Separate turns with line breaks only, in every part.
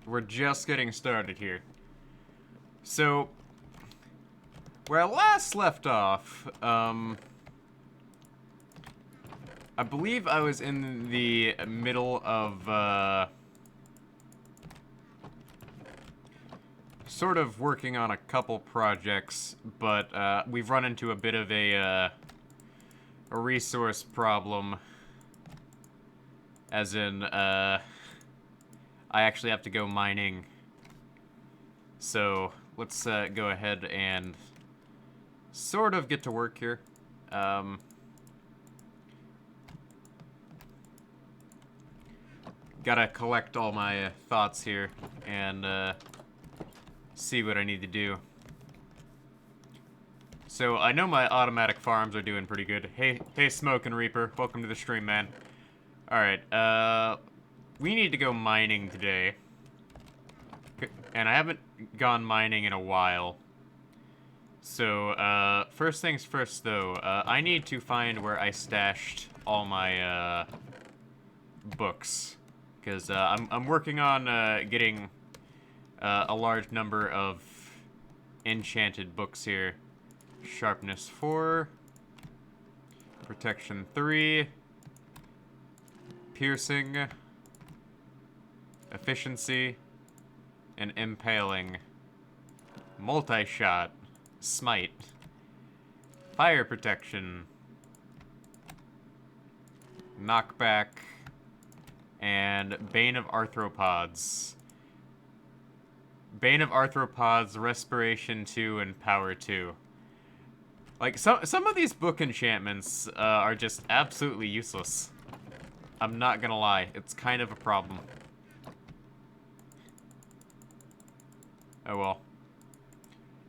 we're just getting started here. So, where I last left off, I believe I was in the middle of, sort of working on a couple projects, but, we've run into a bit of a resource problem. As in, I actually have to go mining. So, let's, go ahead and sort of get to work here. Gotta collect all my thoughts here and see what I need to do. So I know my automatic farms are doing pretty good. Hey, Smoke and Reaper, welcome to the stream, man. All right, we need to go mining today, and I haven't gone mining in a while. So first things first, though, I need to find where I stashed all my books. Because I'm working on getting a large number of enchanted books here. Sharpness 4, Protection 3, Piercing, Efficiency, and Impaling. Multi-shot, Smite, Fire Protection, Knockback, and Bane of Arthropods. Bane of Arthropods, Respiration 2, and Power 2. Like, some of these book enchantments are just absolutely useless. I'm not gonna lie, it's kind of a problem. Oh well.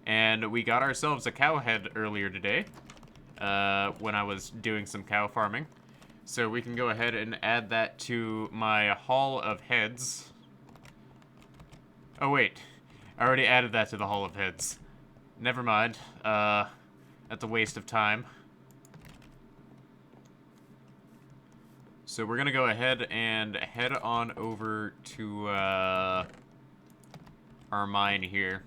And we got ourselves a cow head earlier today, when I was doing some cow farming. So we can go ahead and add that to my Hall of Heads. Oh wait, I already added that to the Hall of Heads. Never mind, that's a waste of time. So we're gonna go ahead and head on over to, our mine here.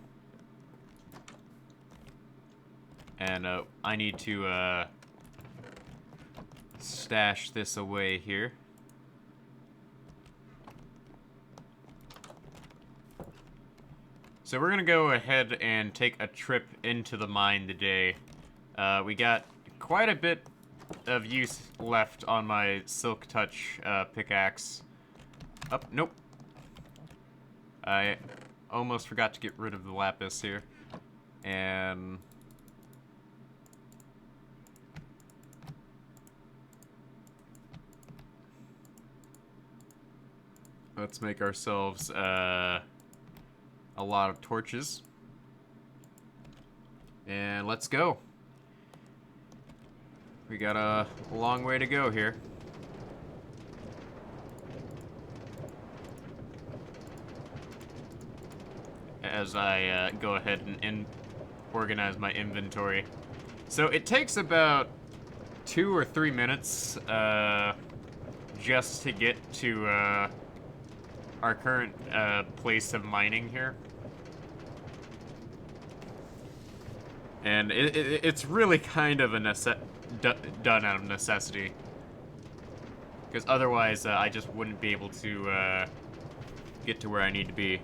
And, I need to, stash this away here. So we're gonna go ahead and take a trip into the mine today. We got quite a bit of use left on my Silk Touch pickaxe. Oh, nope. I almost forgot to get rid of the lapis here. And let's make ourselves a lot of torches. And let's go. We got a long way to go here. As I go ahead and organize my inventory. So it takes about 2 or 3 minutes just to get to our current place of mining here. And it's really kind of a done out of necessity. Because otherwise, I just wouldn't be able to get to where I need to be.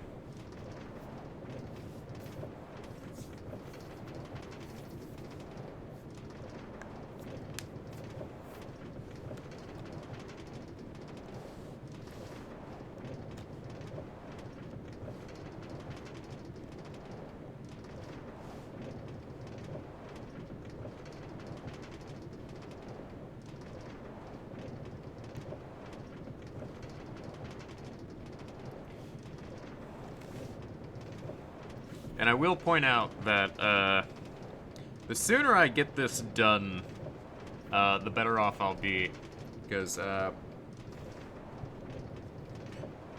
And I will point out that the sooner I get this done, the better off I'll be. Because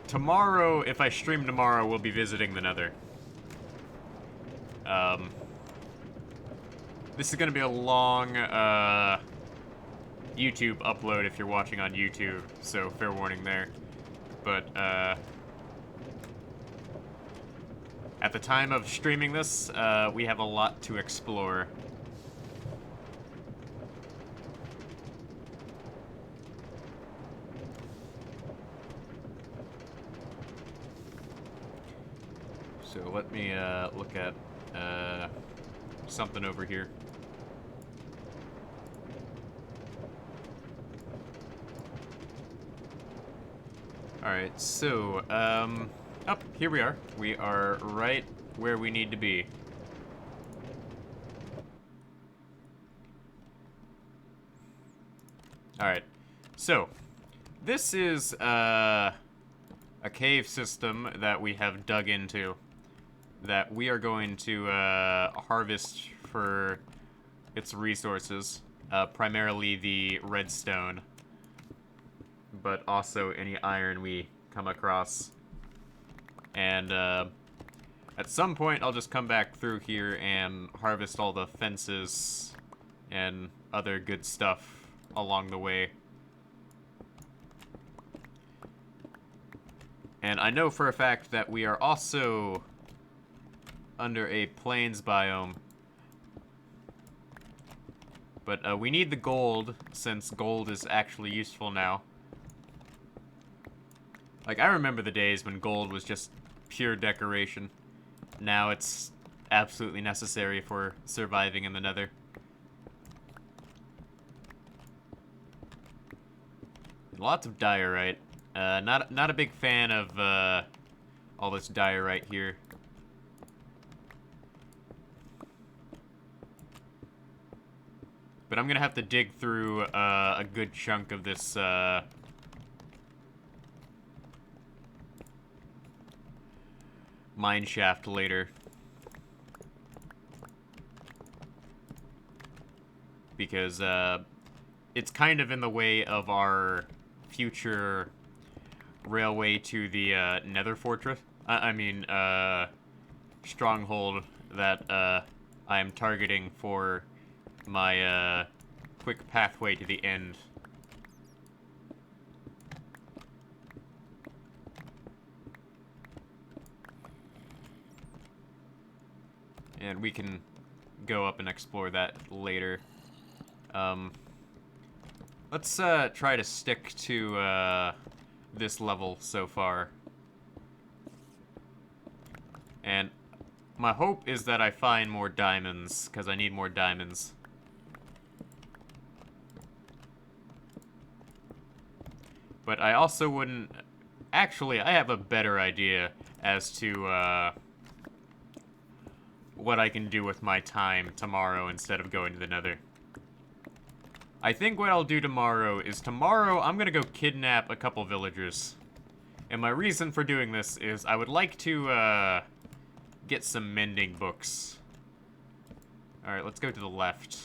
tomorrow, if I stream tomorrow, we'll be visiting the Nether. This is going to be a long YouTube upload if you're watching on YouTube, so fair warning there. But the time of streaming this, we have a lot to explore. So let me look at something over here. Alright, so, here we are. We are right where we need to be. Alright, so, this is, a cave system that we have dug into that we are going to, harvest for its resources, primarily the redstone, but also any iron we come across. And at some point I'll just come back through here and harvest all the fences and other good stuff along the way. And I know for a fact that we are also under a plains biome. But we need the gold, since gold is actually useful now. Like, I remember the days when gold was just pure decoration. Now it's absolutely necessary for surviving in the Nether. Lots of diorite. Not a big fan of all this diorite here. But I'm gonna have to dig through a good chunk of this mine shaft later. Because it's kind of in the way of our future railway to the Nether Fortress. I mean, stronghold that I am targeting for my quick pathway to the end. And we can go up and explore that later. Let's try to stick to this level so far. And my hope is that I find more diamonds, because I need more diamonds. But I also wouldn't... Actually, I have a better idea as to what I can do with my time tomorrow instead of going to the Nether. I think what I'll do tomorrow is I'm gonna go kidnap a couple villagers. And my reason for doing this is I would like to get some mending books. Alright, let's go to the left.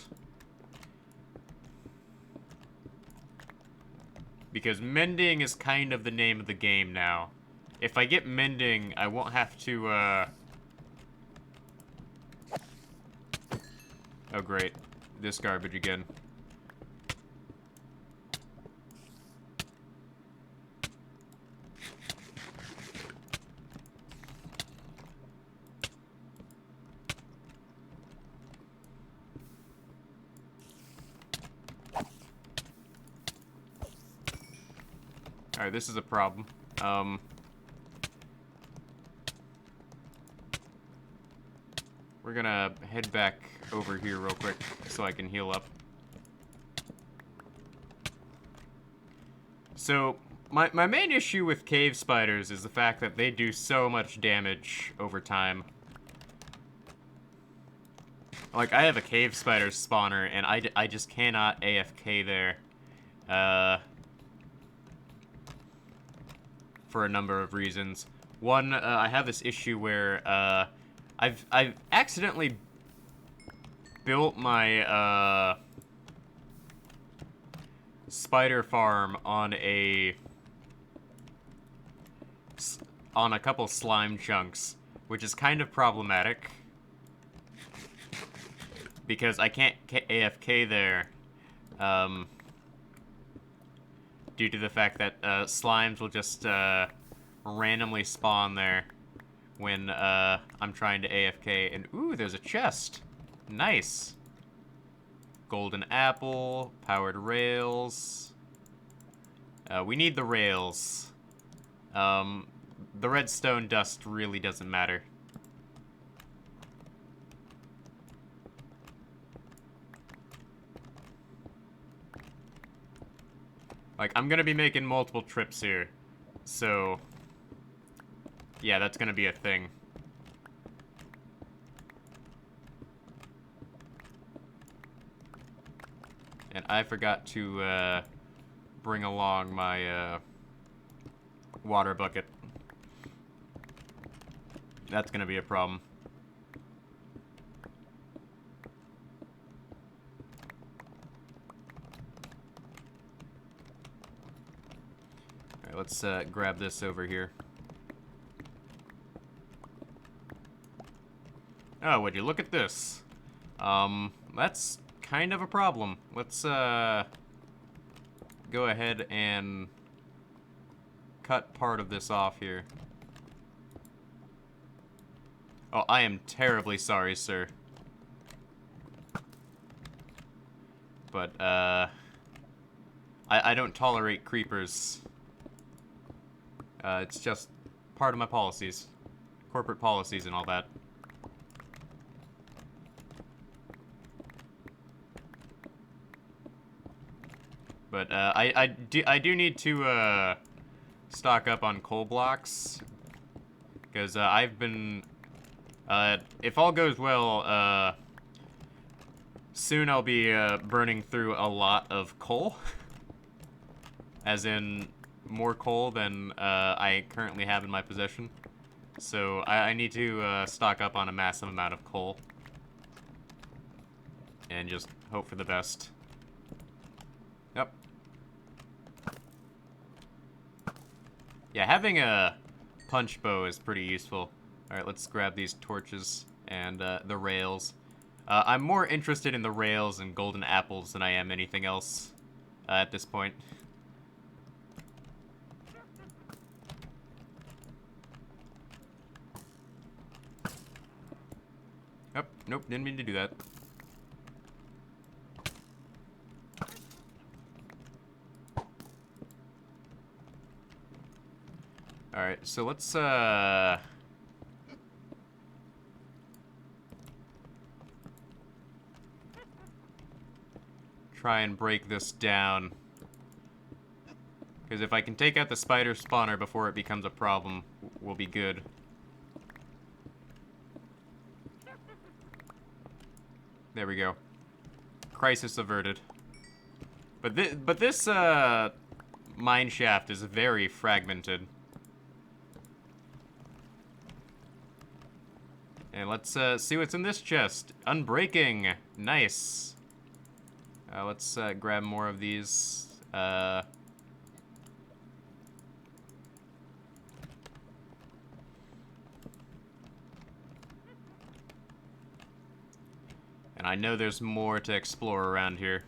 Because mending is kind of the name of the game now. If I get mending, I won't have to, Oh, great. This garbage again. Alright, this is a problem. We're gonna head back over here real quick so I can heal up. So, my main issue with cave spiders is the fact that they do so much damage over time. Like, I have a cave spider spawner, and I just cannot AFK there. For a number of reasons. One, I have this issue where I've accidentally built my spider farm on a couple slime chunks, which is kind of problematic because I can't AFK there. Due to the fact that slimes will just randomly spawn there when I'm trying to AFK. And ooh, there's a chest. Nice. Golden apple, powered rails. We need the rails. The redstone dust really doesn't matter. Like, I'm gonna be making multiple trips here. So, yeah, that's gonna be a thing. And I forgot to, bring along my, water bucket. That's gonna be a problem. Alright, let's, grab this over here. Oh, would you look at this? That's kind of a problem. Let's, go ahead and cut part of this off here. Oh, I am terribly sorry, sir. But, I don't tolerate creepers. It's just part of my policies. Corporate policies and all that. But, I do need to, stock up on coal blocks. Because, I've been... if all goes well, soon I'll be, burning through a lot of coal. As in, more coal than, I currently have in my possession. So, I need to, stock up on a massive amount of coal. And just hope for the best. Yep. Yeah, having a punch bow is pretty useful. Alright, let's grab these torches and the rails. I'm more interested in the rails and golden apples than I am anything else at this point. Oh, nope, didn't mean to do that. Alright, so let's, try and break this down. Because if I can take out the spider spawner before it becomes a problem, we'll be good. There we go. Crisis averted. But this, mine shaft is very fragmented. And let's, see what's in this chest. Unbreaking! Nice! Let's, grab more of these. And I know there's more to explore around here.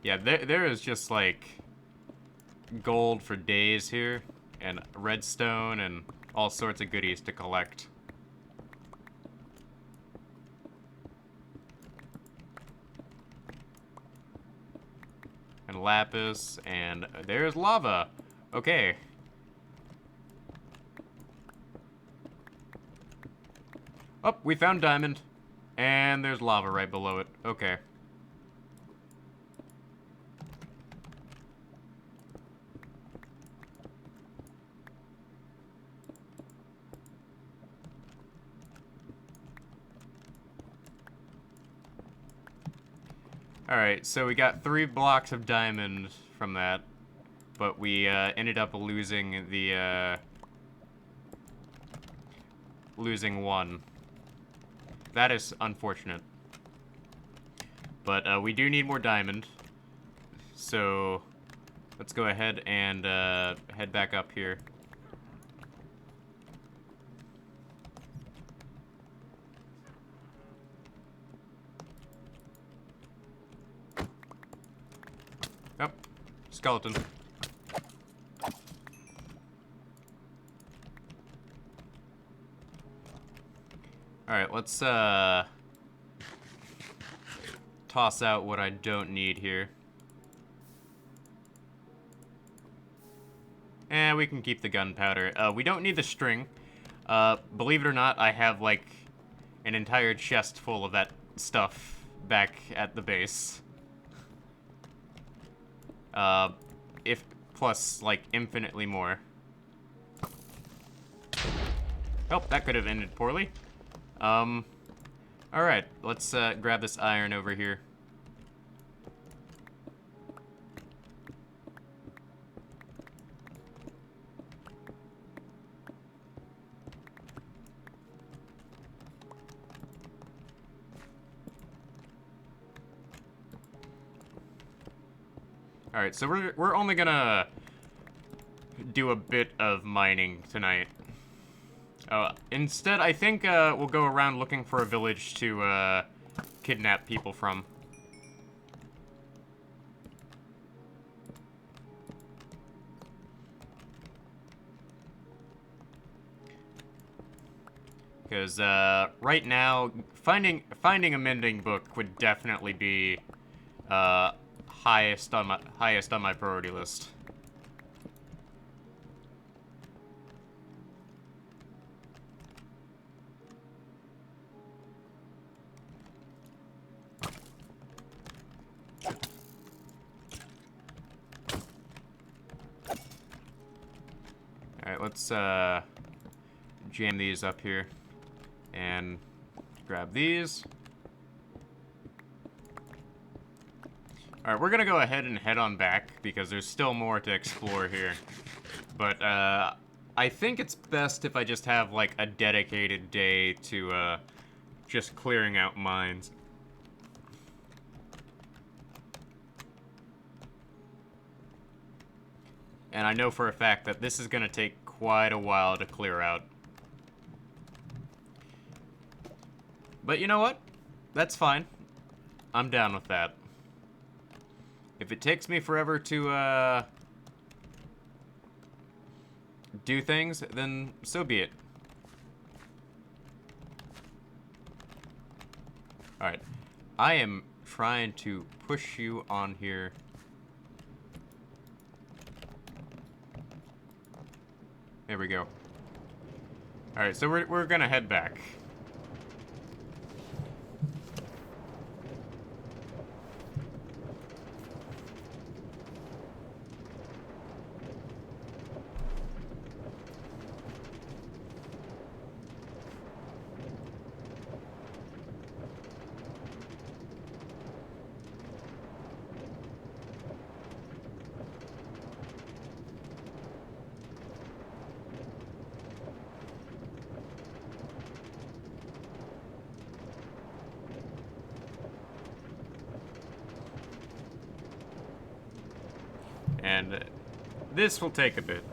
Yeah, there is just, like, gold for days here, and redstone, and all sorts of goodies to collect. And lapis, and there's lava. Okay. Oh, we found diamond. And there's lava right below it. Okay. Alright, so we got 3 blocks of diamond from that. but we ended up losing the losing one. That is unfortunate. But we do need more diamond. So let's go ahead and head back up here. Oh, skeleton. Alright, let's toss out what I don't need here. And we can keep the gunpowder. We don't need the string. Believe it or not, I have like an entire chest full of that stuff back at the base. If plus like infinitely more. Oh, that could have ended poorly. Alright, let's grab this iron over here. Alright, so we're only gonna do a bit of mining tonight. Instead, I think we'll go around looking for a village to kidnap people from. Because right now, finding a mending book would definitely be highest on my priority list. Alright, let's jam these up here and grab these. Alright, we're gonna go ahead and head on back because there's still more to explore here. But I think it's best if I just have like a dedicated day to just clearing out mines. And I know for a fact that this is going to take quite a while to clear out. But you know what? That's fine. I'm down with that. If it takes me forever to do things, then so be it. Alright. I am trying to push you on here. There we go. Alright, so we're gonna head back. And this will take a bit.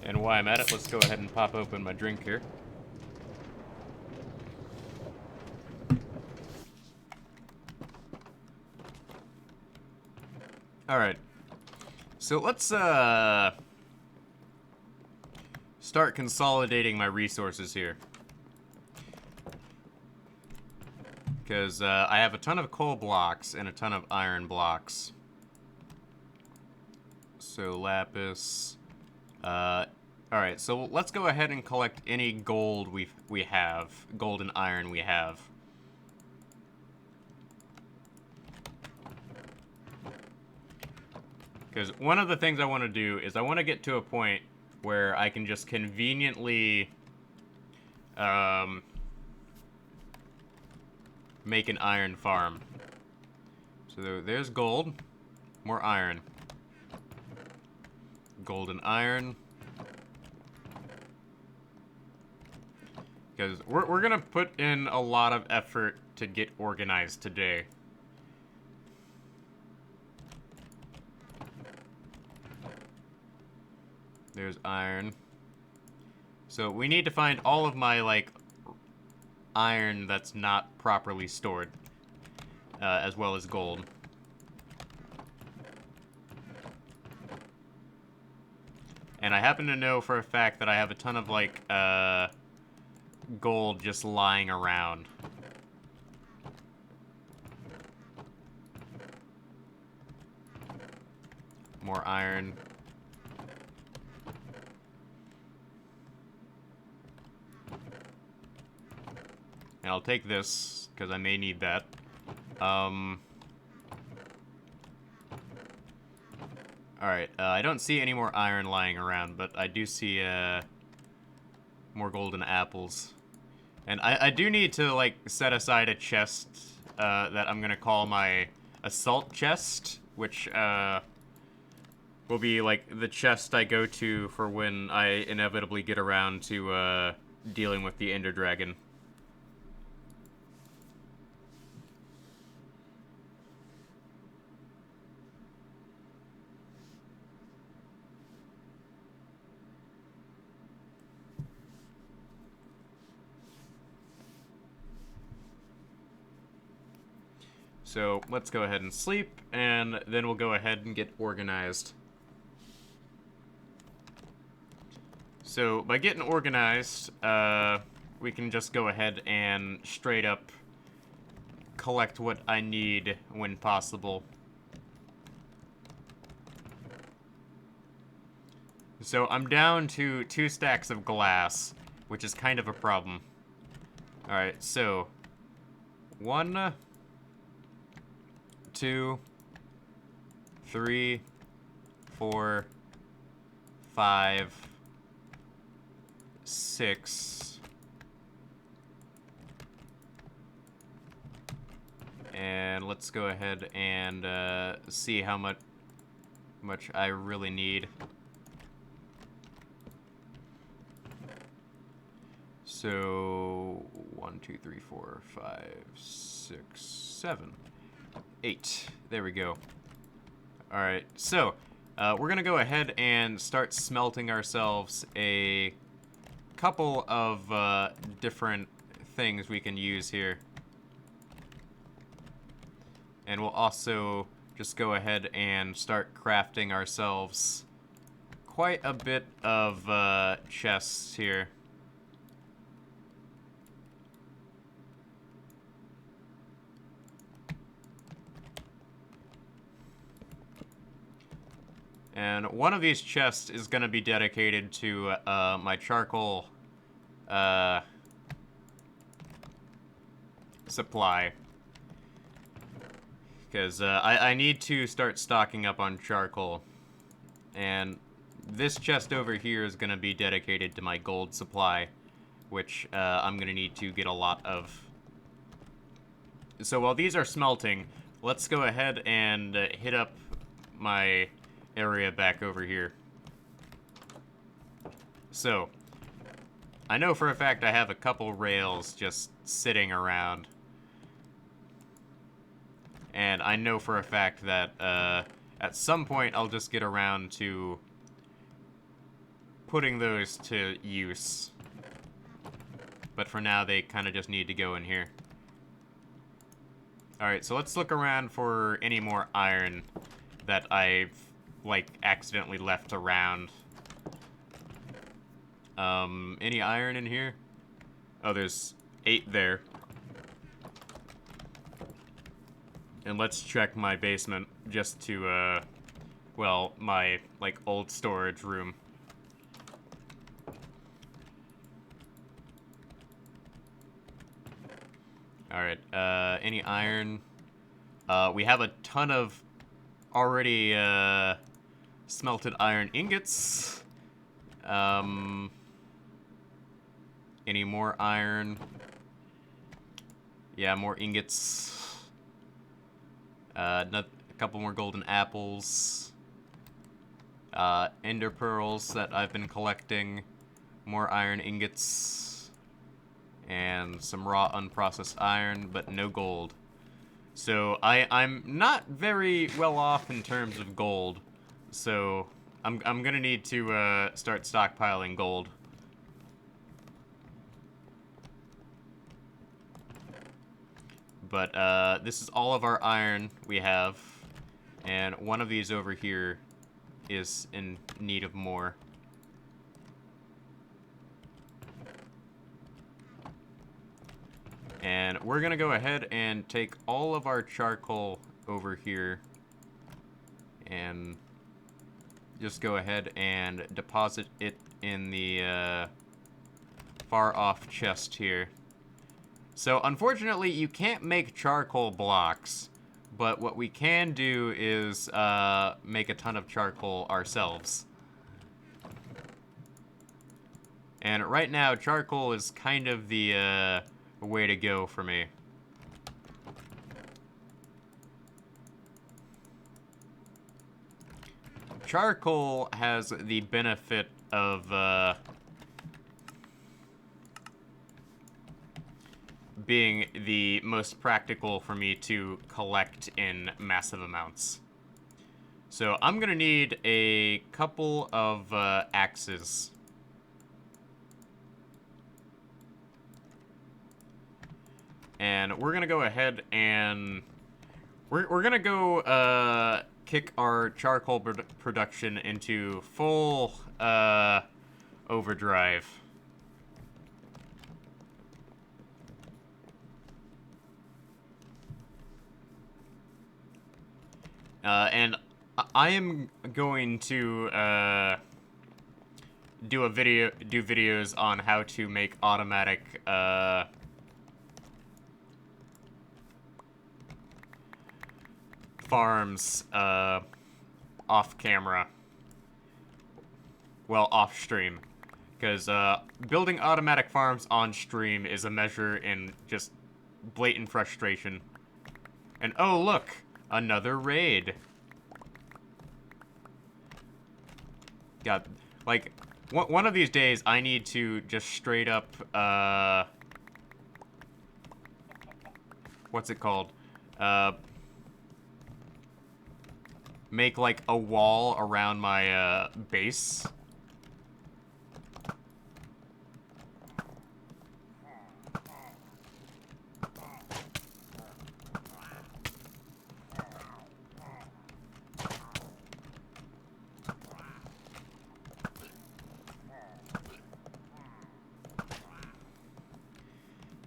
And while I'm at it, let's go ahead and pop open my drink here. Alright. So let's start consolidating my resources here. Because I have a ton of coal blocks and a ton of iron blocks. So lapis. Alright, so let's go ahead and collect any gold we have. Gold and iron we have. Because one of the things I want to do is I want to get to a point where I can just conveniently make an iron farm. So there's gold, more iron. Gold and iron. Because we're going to put in a lot of effort to get organized today. There's iron. So we need to find all of my, like, iron that's not properly stored. As well as gold. And I happen to know for a fact that I have a ton of, like, gold just lying around. More iron. And I'll take this, because I may need that. Alright, I don't see any more iron lying around, but I do see, more golden apples. And I do need to, like, set aside a chest, that I'm gonna call my assault chest, which, will be, like, the chest I go to for when I inevitably get around to, dealing with the Ender Dragon. So let's go ahead and sleep, and then we'll go ahead and get organized. So by getting organized, we can just go ahead and straight up collect what I need when possible. So I'm down to 2 stacks of glass, which is kind of a problem. Alright, so 1, 2, 3, 4, 5, 6, and let's go ahead and see how much I really need. So 1, 2, 3, 4, 5, 6, 7, 8. There we go. Alright, so we're gonna go ahead and start smelting ourselves a couple of different things we can use here. And we'll also just go ahead and start crafting ourselves quite a bit of chests here. And one of these chests is going to be dedicated to my charcoal supply. Because I need to start stocking up on charcoal. And this chest over here is going to be dedicated to my gold supply, which I'm going to need to get a lot of. So while these are smelting, let's go ahead and hit up my area back over here. So, I know for a fact I have a couple rails just sitting around. And I know for a fact that at some point I'll just get around to putting those to use. But for now, they kind of just need to go in here. Alright, so let's look around for any more iron that I've, like, accidentally left around. Any iron in here? Oh, there's 8 there. And let's check my basement just to, well, my, like, old storage room. Alright, any iron? We have a ton of already, smelted iron ingots. Any more iron? Yeah, more ingots. A couple more golden apples. Ender pearls that I've been collecting. More iron ingots. And some raw unprocessed iron, but no gold. So I'm not very well off in terms of gold. So I'm gonna need to start stockpiling gold. But this is all of our iron we have, and one of these over here is in need of more. And we're gonna go ahead and take all of our charcoal over here and just go ahead and deposit it in the far off chest here. So unfortunately you can't make charcoal blocks, but what we can do is make a ton of charcoal ourselves. And right now charcoal is kind of the way to go for me. Charcoal has the benefit of being the most practical for me to collect in massive amounts. So I'm gonna need a couple of axes. And we're gonna go ahead and we're gonna go kick our charcoal production into full overdrive. And I am going to do videos on how to make automatic farms off camera. Well, off stream. Because building automatic farms on stream is a measure in just blatant frustration. And oh look, another raid. God, like, one of these days I need to just straight up, what's it called? Make like a wall around my base.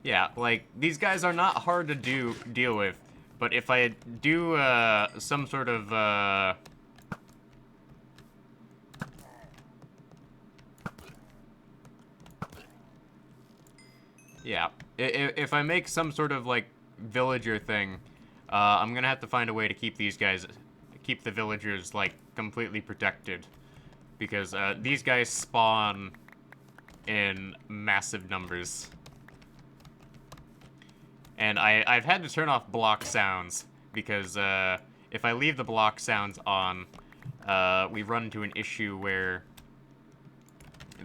Yeah, like, these guys are not hard to deal with, but if I do some sort of yeah, if I make some sort of like villager thing, I'm gonna have to find a way to keep the villagers like completely protected, because these guys spawn in massive numbers. And I've had to turn off block sounds, because if I leave the block sounds on, we run into an issue where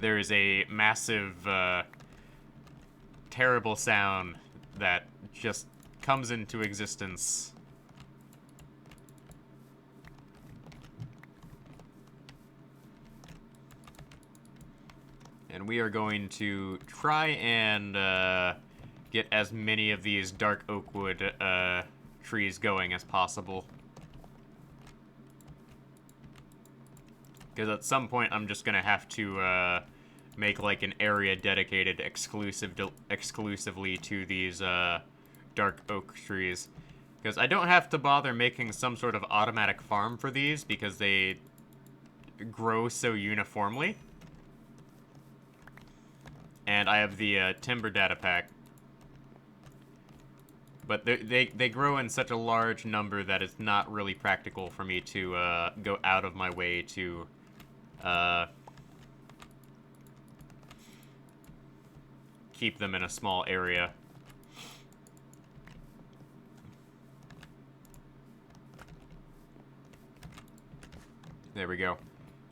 there is a massive, terrible sound that just comes into existence. And we are going to try and get as many of these dark oak wood trees going as possible. Because at some point I'm just going to have to make like an area dedicated exclusively to these dark oak trees. Because I don't have to bother making some sort of automatic farm for these because they grow so uniformly. And I have the timber data pack. But they grow in such a large number that it's not really practical for me to go out of my way to keep them in a small area. There we go.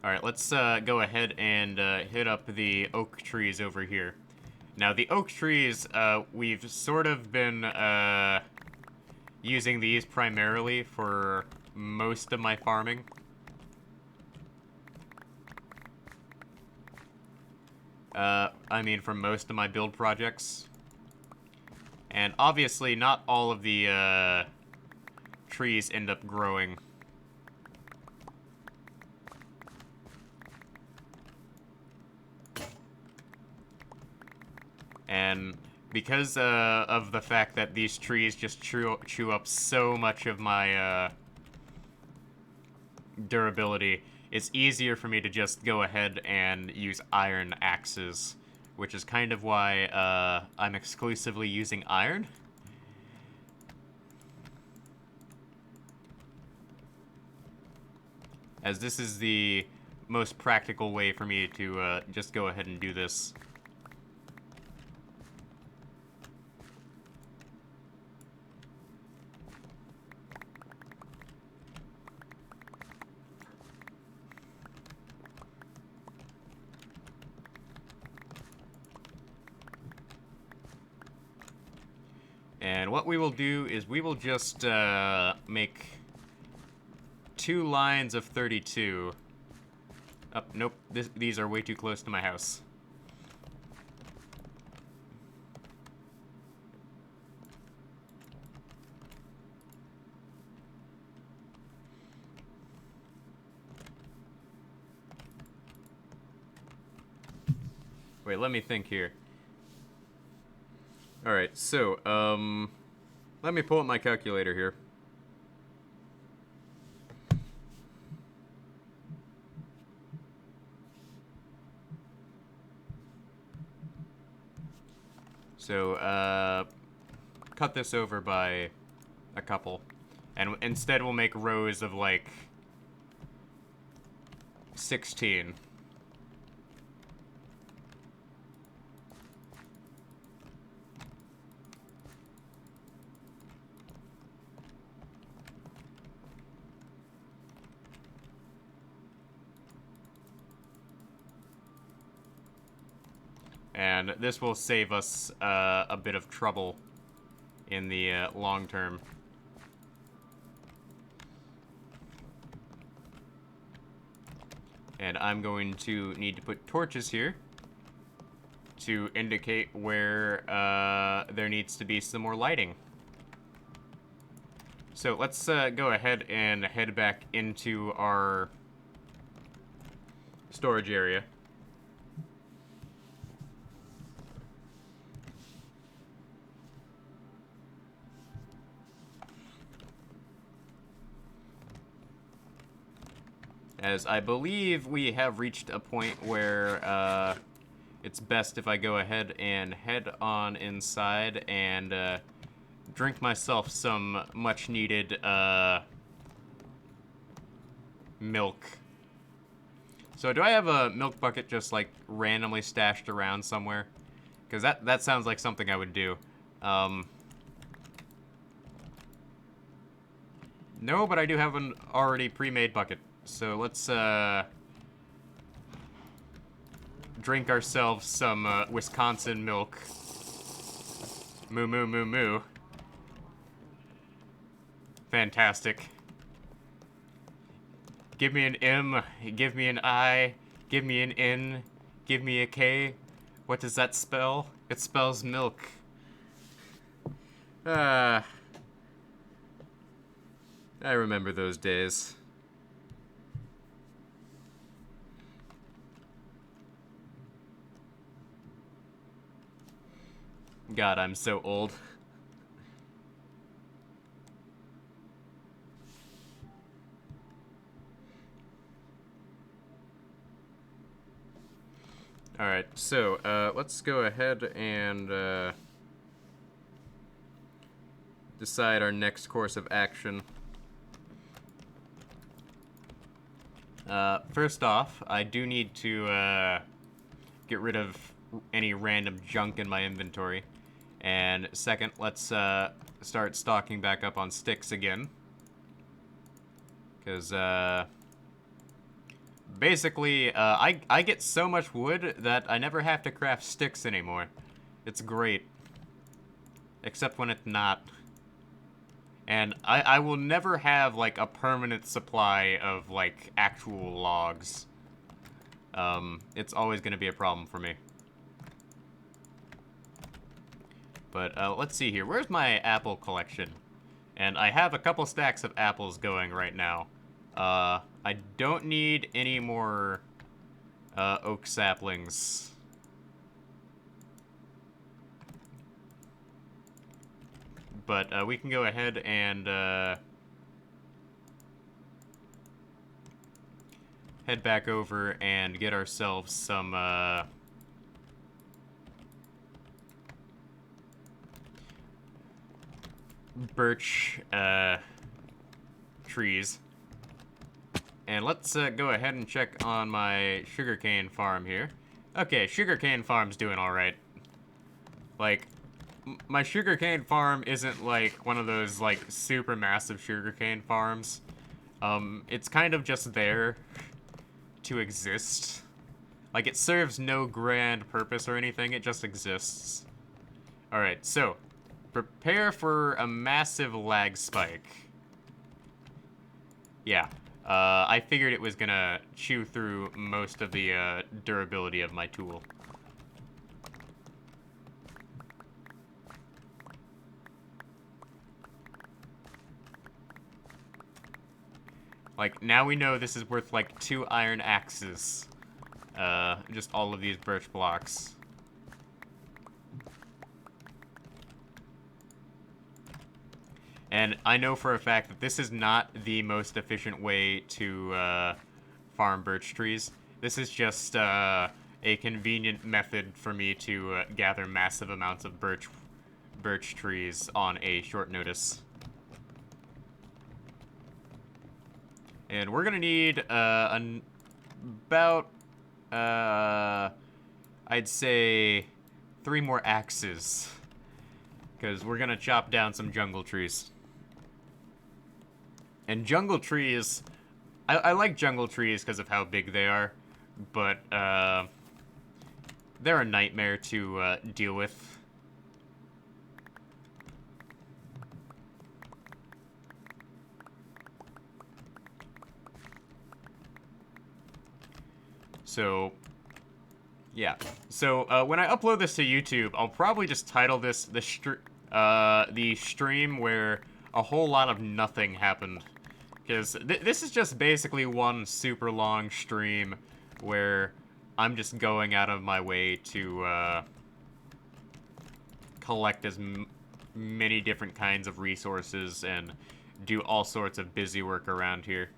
Alright, let's go ahead and hit up the oak trees over here. Now, the oak trees, we've sort of been using these primarily for most of my farming. I mean, for most of my build projects. And obviously, not all of the trees end up growing. And because of the fact that these trees just chew up so much of my durability, it's easier for me to just go ahead and use iron axes, which is kind of why I'm exclusively using iron. As this is the most practical way for me to just go ahead and do this. And what we will do is we will just make 2 lines of 32. Oh, nope, these are way too close to my house. Wait, let me think here. Alright, so, let me pull up my calculator here. So, cut this over by a couple. And instead we'll make rows of, like, 16. And this will save us a bit of trouble in the long term. And I'm going to need to put torches here to indicate where there needs to be some more lighting. So let's go ahead and head back into our storage area. As I believe we have reached a point where it's best if I go ahead and head on inside and drink myself some much needed milk. So do I have a milk bucket just like randomly stashed around somewhere? Because that sounds like something I would do. No, but I do have an already pre-made bucket. So let's drink ourselves some Wisconsin milk. Moo moo moo moo. Fantastic. Give me an M, give me an I, give me an N, give me a K, What does that spell? It spells milk. Ah. I remember those days. God, I'm so old. Alright, so, let's go ahead and, decide our next course of action. First off, I do need to, get rid of any random junk in my inventory. And second, let's, start stocking back up on sticks again. Because, basically, I get so much wood that I never have to craft sticks anymore. It's great. Except when it's not. And I will never have, like, a permanent supply of, like, actual logs. It's always going to be a problem for me. But, let's see here. Where's my apple collection? And I have a couple stacks of apples going right now. I don't need any more, oak saplings. But, we can go ahead and, head back over and get ourselves some, birch, trees. And let's, go ahead and check on my sugarcane farm here. Okay, sugarcane farm's doing alright. Like, my sugarcane farm isn't, like, one of those, like, super massive sugarcane farms. It's kind of just there to exist. Like, it serves no grand purpose or anything, it just exists. Alright, so, prepare for a massive lag spike. Yeah, I figured it was gonna chew through most of the, durability of my tool. Like, now we know this is worth, like, 2 iron axes. Just all of these birch blocks. And I know for a fact that this is not the most efficient way to, farm birch trees. This is just, a convenient method for me to, gather massive amounts of birch trees on a short notice. And we're gonna need, about, I'd say 3 more axes. Because we're gonna chop down some jungle trees. And jungle trees, I like jungle trees because of how big they are, but, they're a nightmare to, deal with. So, yeah. So, when I upload this to YouTube, I'll probably just title this the stream where a whole lot of nothing happened. Because this is just basically one super long stream where I'm just going out of my way to, collect as many different kinds of resources and do all sorts of busy work around here.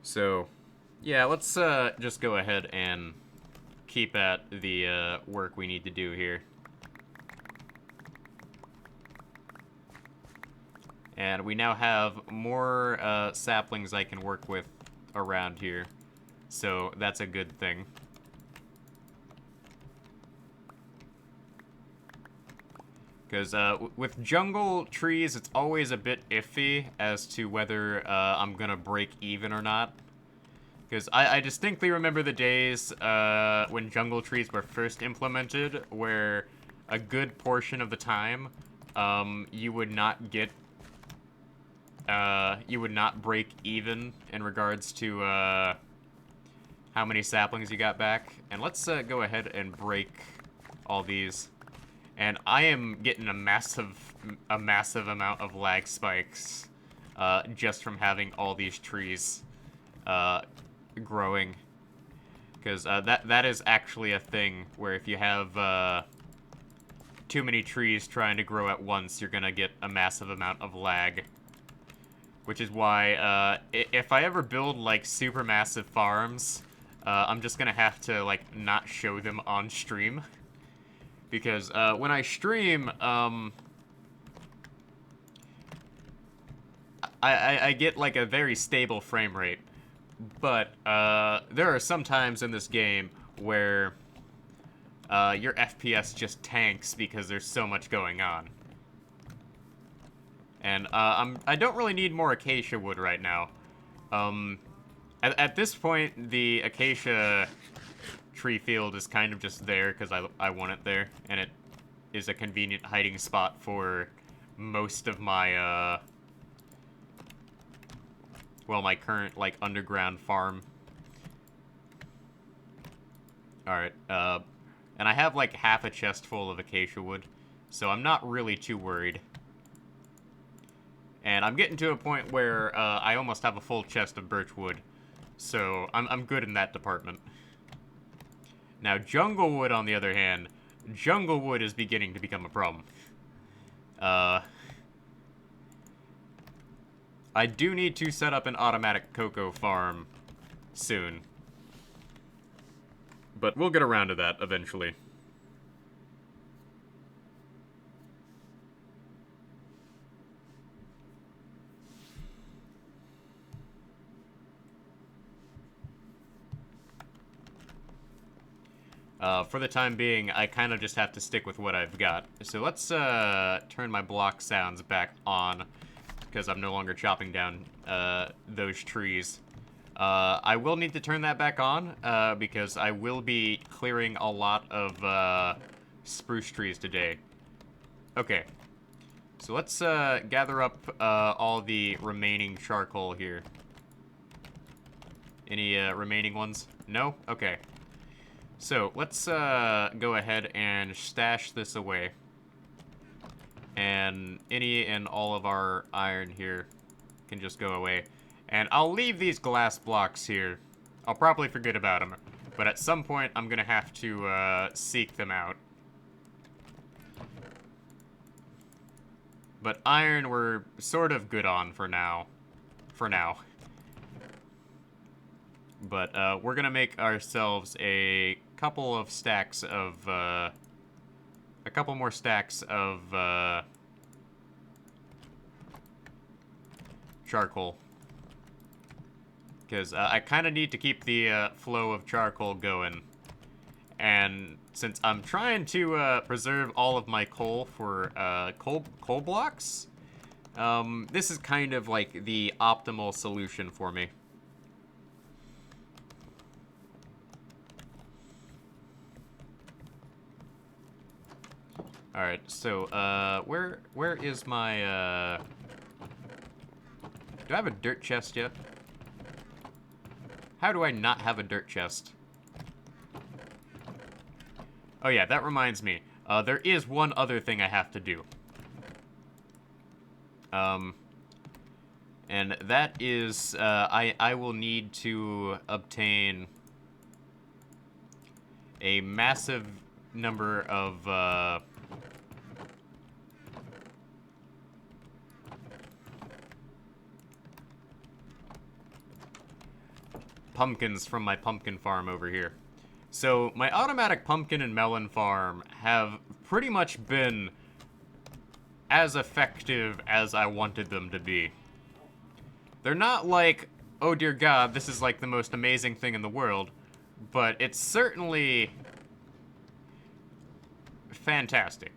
So, yeah, let's just go ahead and keep at the work we need to do here. And we now have more saplings I can work with around here, so that's a good thing. Because with jungle trees, it's always a bit iffy as to whether I'm gonna break even or not. Because I distinctly remember the days when jungle trees were first implemented, where a good portion of the time, you would not get, you would not break even in regards to, how many saplings you got back. And let's, go ahead and break all these. And I am getting a massive amount of lag spikes, just from having all these trees, growing. Because, that is actually a thing where if you have, too many trees trying to grow at once, you're gonna get a massive amount of lag. Which is why, if I ever build, like, super massive farms, I'm just gonna have to, like, not show them on stream. Because, when I stream, I get, like, a very stable frame rate. But, there are some times in this game where your FPS just tanks because there's so much going on. And, I don't really need more acacia wood right now. At this point, the acacia tree field is kind of just there because I want it there, and it is a convenient hiding spot for most of my, well, my current, like, underground farm. Alright, and I have, like, half a chest full of acacia wood, so I'm not really too worried. And I'm getting to a point where, I almost have a full chest of birch wood, so I'm good in that department. Now, jungle wood, on the other hand, jungle wood is beginning to become a problem. I do need to set up an automatic cocoa farm soon. But we'll get around to that eventually. For the time being, I kind of just have to stick with what I've got. So let's turn my block sounds back on, because I'm no longer chopping down those trees. I will need to turn that back on, because I will be clearing a lot of spruce trees today. Okay. So let's gather up all the remaining charcoal here. Any remaining ones? No? Okay. So, let's go ahead and stash this away. And any and all of our iron here can just go away. And I'll leave these glass blocks here. I'll probably forget about them. But at some point, I'm going to have to seek them out. But iron we're sort of good on for now. For now. But we're going to make ourselves a couple of stacks of, a couple more stacks of, charcoal. Because I kind of need to keep the flow of charcoal going. And since I'm trying to preserve all of my coal for coal blocks, this is kind of like the optimal solution for me. Alright, so, where is my, do I have a dirt chest yet? How do I not have a dirt chest? Oh yeah, that reminds me. There is one other thing I have to do. And that is, I will need to obtain a massive number of, pumpkins from my pumpkin farm over here. So, my automatic pumpkin and melon farm have pretty much been as effective as I wanted them to be. They're not like, oh dear god, this is like the most amazing thing in the world, but it's certainly fantastic.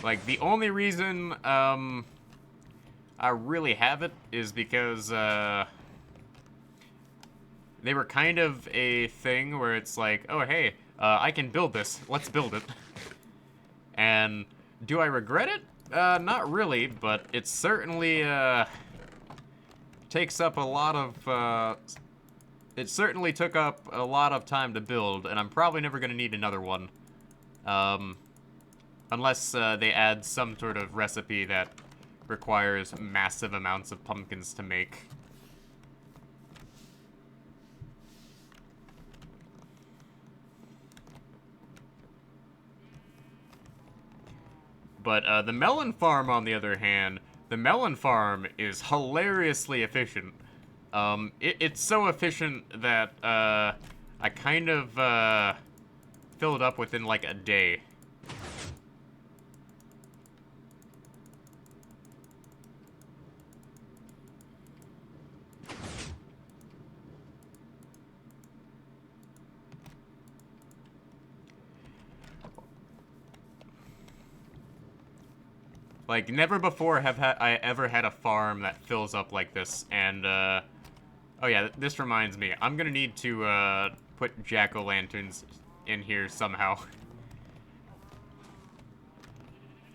Like, the only reason, I really have it is because, they were kind of a thing where it's like, oh, hey, I can build this. Let's build it. And do I regret it? Not really, but it certainly, takes up a lot of, it certainly took up a lot of time to build, and I'm probably never going to need another one. Unless they add some sort of recipe that requires massive amounts of pumpkins to make. But the melon farm, on the other hand, the melon farm is hilariously efficient. It's so efficient that I kind of filled up within like a day. Like, never before have I ever had a farm that fills up like this, and, oh yeah, this reminds me. I'm gonna need to, put jack-o'-lanterns in here somehow.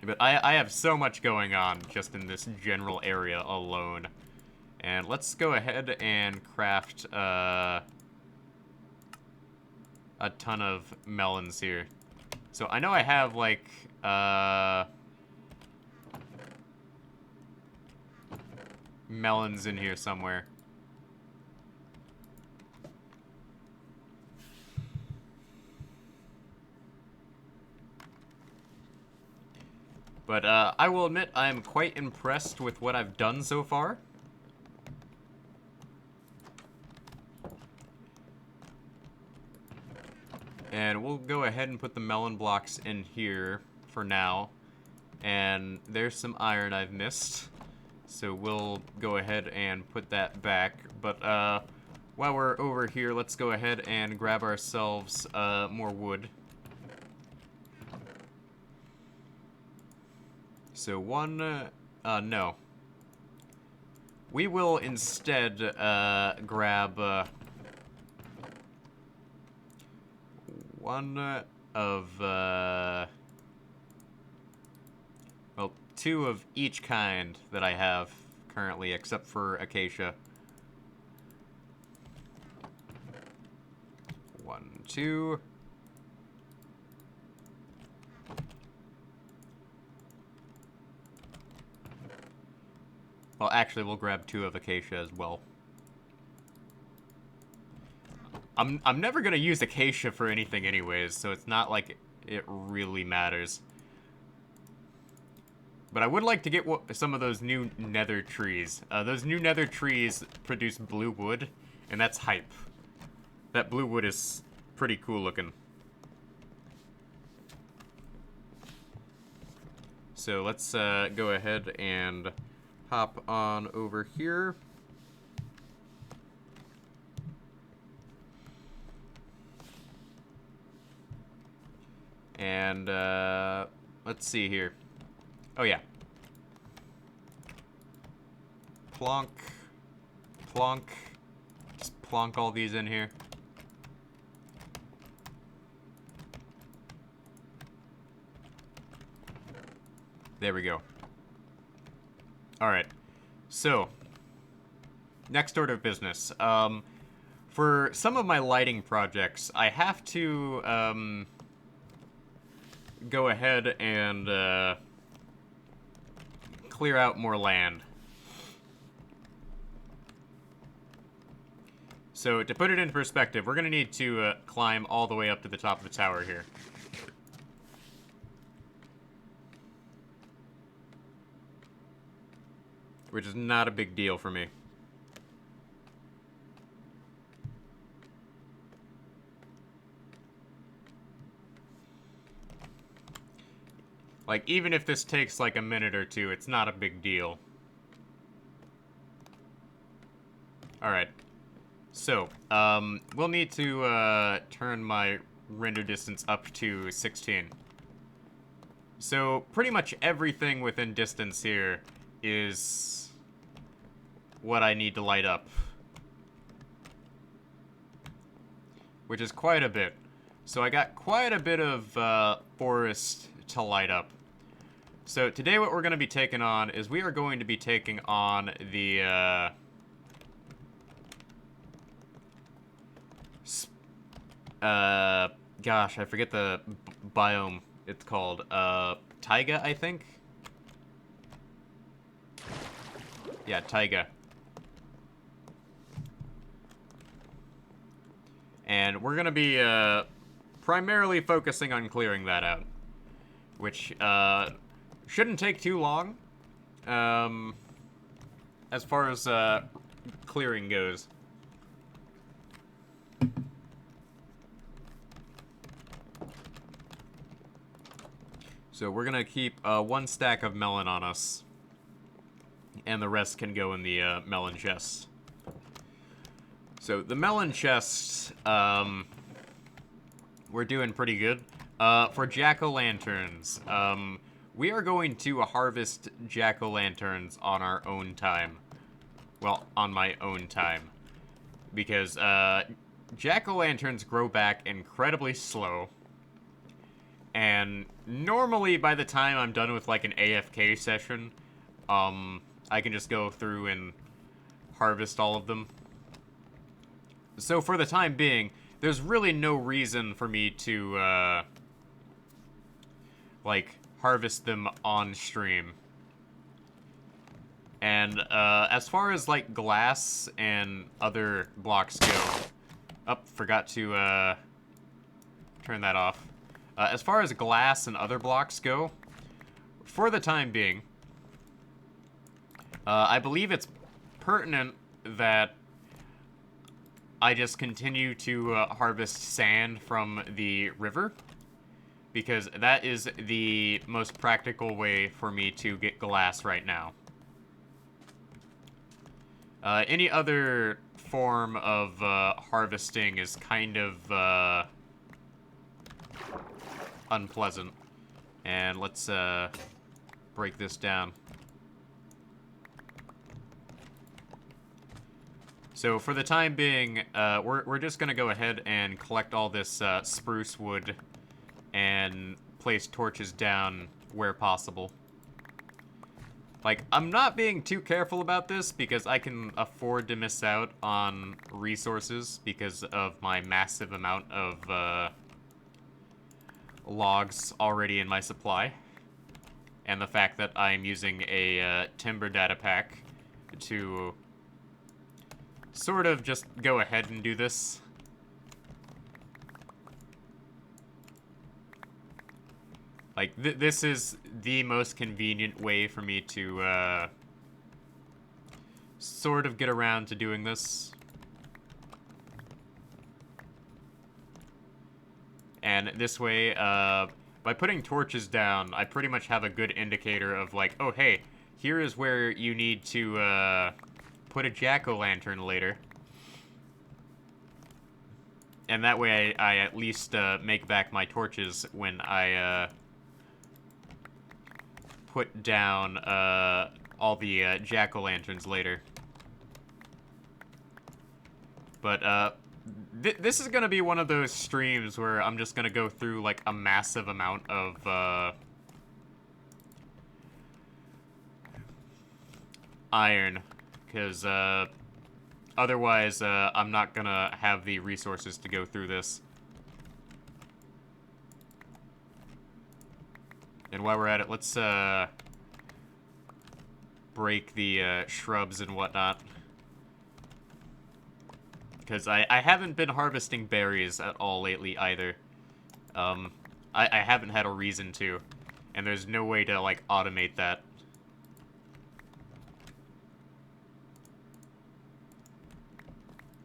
But I have so much going on just in this general area alone. And let's go ahead and craft, a ton of melons here. So I know I have, like, melons in here somewhere. But I will admit I'm quite impressed with what I've done so far. And we'll go ahead and put the melon blocks in here for now. And there's some iron I've missed. So we'll go ahead and put that back. But while we're over here, let's go ahead and grab ourselves more wood. So one, no. We will instead grab one of, well, two of each kind that I have currently, except for acacia. 1, 2. Well, actually, we'll grab 2 of acacia as well. I'm never gonna use acacia for anything anyways, so it's not like it really matters. But I would like to get some of those new nether trees. Those new nether trees produce blue wood, and that's hype. That blue wood is pretty cool looking. So let's go ahead and hop on over here. And let's see here. Oh yeah. Plonk. Plonk. Just plonk all these in here. There we go. Alright. So, next order of business. For some of my lighting projects, I have to, go ahead and, clear out more land. So, to put it into perspective, we're gonna need to, climb all the way up to the top of the tower here. Which is not a big deal for me. Like, even if this takes like a minute or two, it's not a big deal. Alright. So, we'll need to turn my render distance up to 16. So pretty much everything within distance here is what I need to light up. Which is quite a bit. So I got quite a bit of forest to light up. So today what we're going to be taking on is we are going to be taking on the gosh, I forget the biome it's called. Taiga, I think? Yeah, taiga. And we're going to be primarily focusing on clearing that out. Which shouldn't take too long. As far as clearing goes. So we're going to keep one stack of melon on us. And the rest can go in the melon chest. So the melon chests, we're doing pretty good. For jack-o'-lanterns, we are going to harvest jack-o'-lanterns on our own time. Well, on my own time. Because jack-o'-lanterns grow back incredibly slow. And normally by the time I'm done with like an AFK session, I can just go through and harvest all of them. So for the time being, there's really no reason for me to, like, harvest them on stream. And, as far as, like, glass and other blocks go... Oh, forgot to, turn that off. As far as glass and other blocks go, for the time being, I believe it's pertinent that I just continue to harvest sand from the river, because that is the most practical way for me to get glass right now. Any other form of harvesting is kind of unpleasant. And let's break this down. So for the time being, we're just going to go ahead and collect all this spruce wood and place torches down where possible. Like, I'm not being too careful about this because I can afford to miss out on resources because of my massive amount of logs already in my supply. And the fact that I'm using a timber data pack to sort of just go ahead and do this. Like, this is the most convenient way for me to sort of get around to doing this. And this way, by putting torches down, I pretty much have a good indicator of like, oh hey, here is where you need to put a jack-o'-lantern later. And that way I at least make back my torches when I put down all the jack-o'-lanterns later. But this is going to be one of those streams where I'm just going to go through like a massive amount of iron. Because otherwise I'm not going to have the resources to go through this. And while we're at it, let's break the shrubs and whatnot. Because I haven't been harvesting berries at all lately either. I haven't had a reason to. And there's no way to, like, automate that.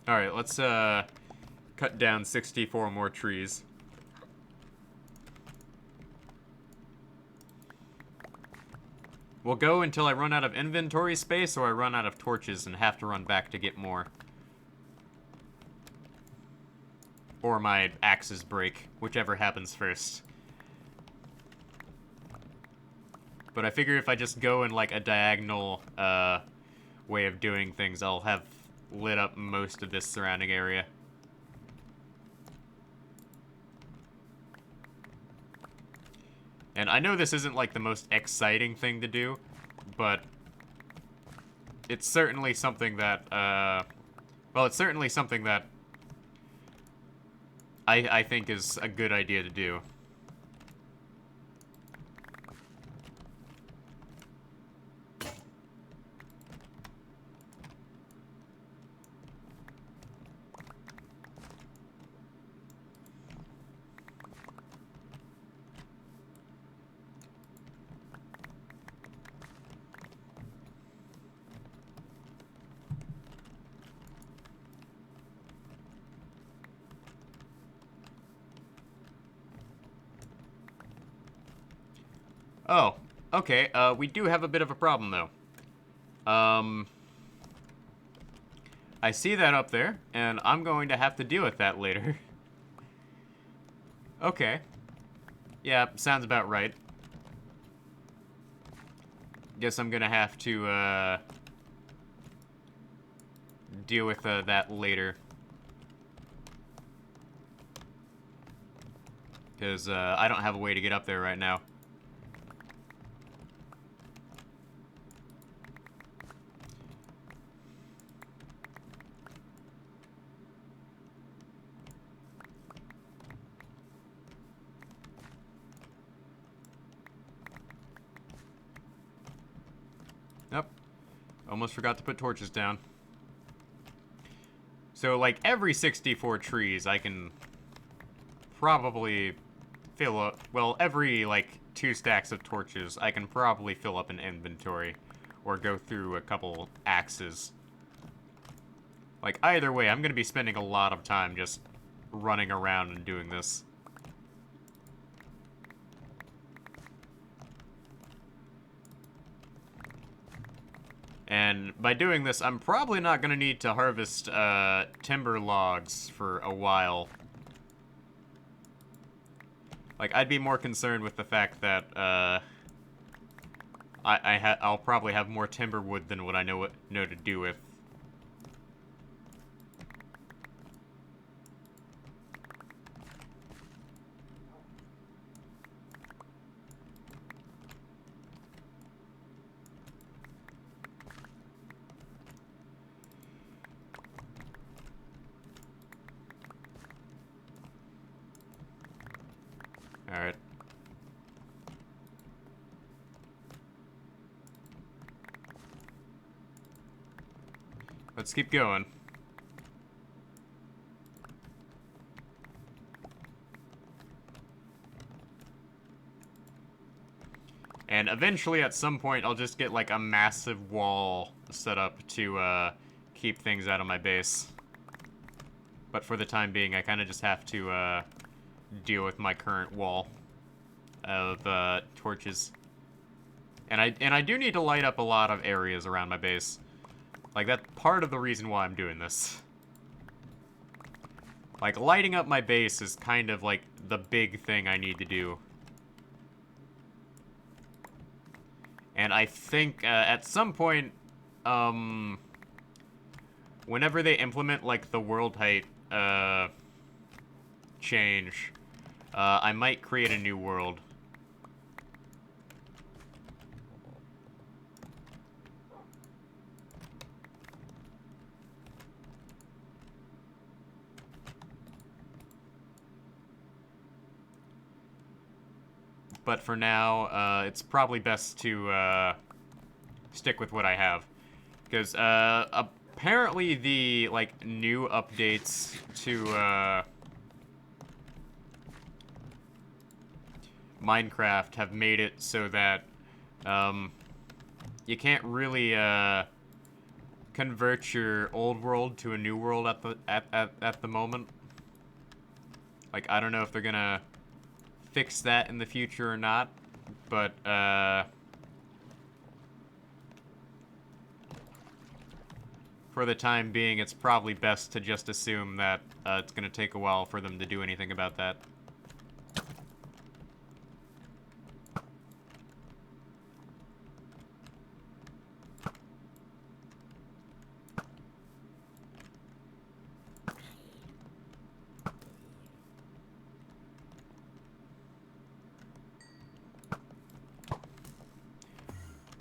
Alright, let's cut down 64 more trees. We'll go until I run out of inventory space or I run out of torches and have to run back to get more. Or my axes break, whichever happens first. But I figure if I just go in, like, a diagonal, way of doing things, I'll have lit up most of this surrounding area. And I know this isn't, like, the most exciting thing to do, but it's certainly something that, well, it's certainly something that I think is a good idea to do. Oh, okay, we do have a bit of a problem, though. I see that up there, and I'm going to have to deal with that later. Okay. Yeah, sounds about right. Guess I'm gonna have to, deal with, that later. Because, I don't have a way to get up there right now. Yep. Almost forgot to put torches down. So, like, every 64 trees, I can probably fill up... Well, every, like, 2 stacks of torches, I can probably fill up an inventory. Or go through a couple axes. Like, either way, I'm gonna be spending a lot of time just running around and doing this. And by doing this, I'm probably not going to need to harvest timber logs for a while. Like, I'd be more concerned with the fact that I'll probably have more timber wood than what I know to do with. Alright. Let's keep going. And eventually, at some point, I'll just get, like, a massive wall set up to, keep things out of my base. But for the time being, I kind of just have to, deal with my current wall of, torches. And I do need to light up a lot of areas around my base. Like, that's part of the reason why I'm doing this. Like, lighting up my base is kind of, like, the big thing I need to do. And I think, at some point, whenever they implement, like, the world height, change, I might create a new world. But for now, it's probably best to stick with what I have. Because apparently the, like, new updates to Minecraft have made it so that you can't really convert your old world to a new world at the moment. Like, I don't know if they're gonna fix that in the future or not, but for the time being, it's probably best to just assume that it's gonna take a while for them to do anything about that.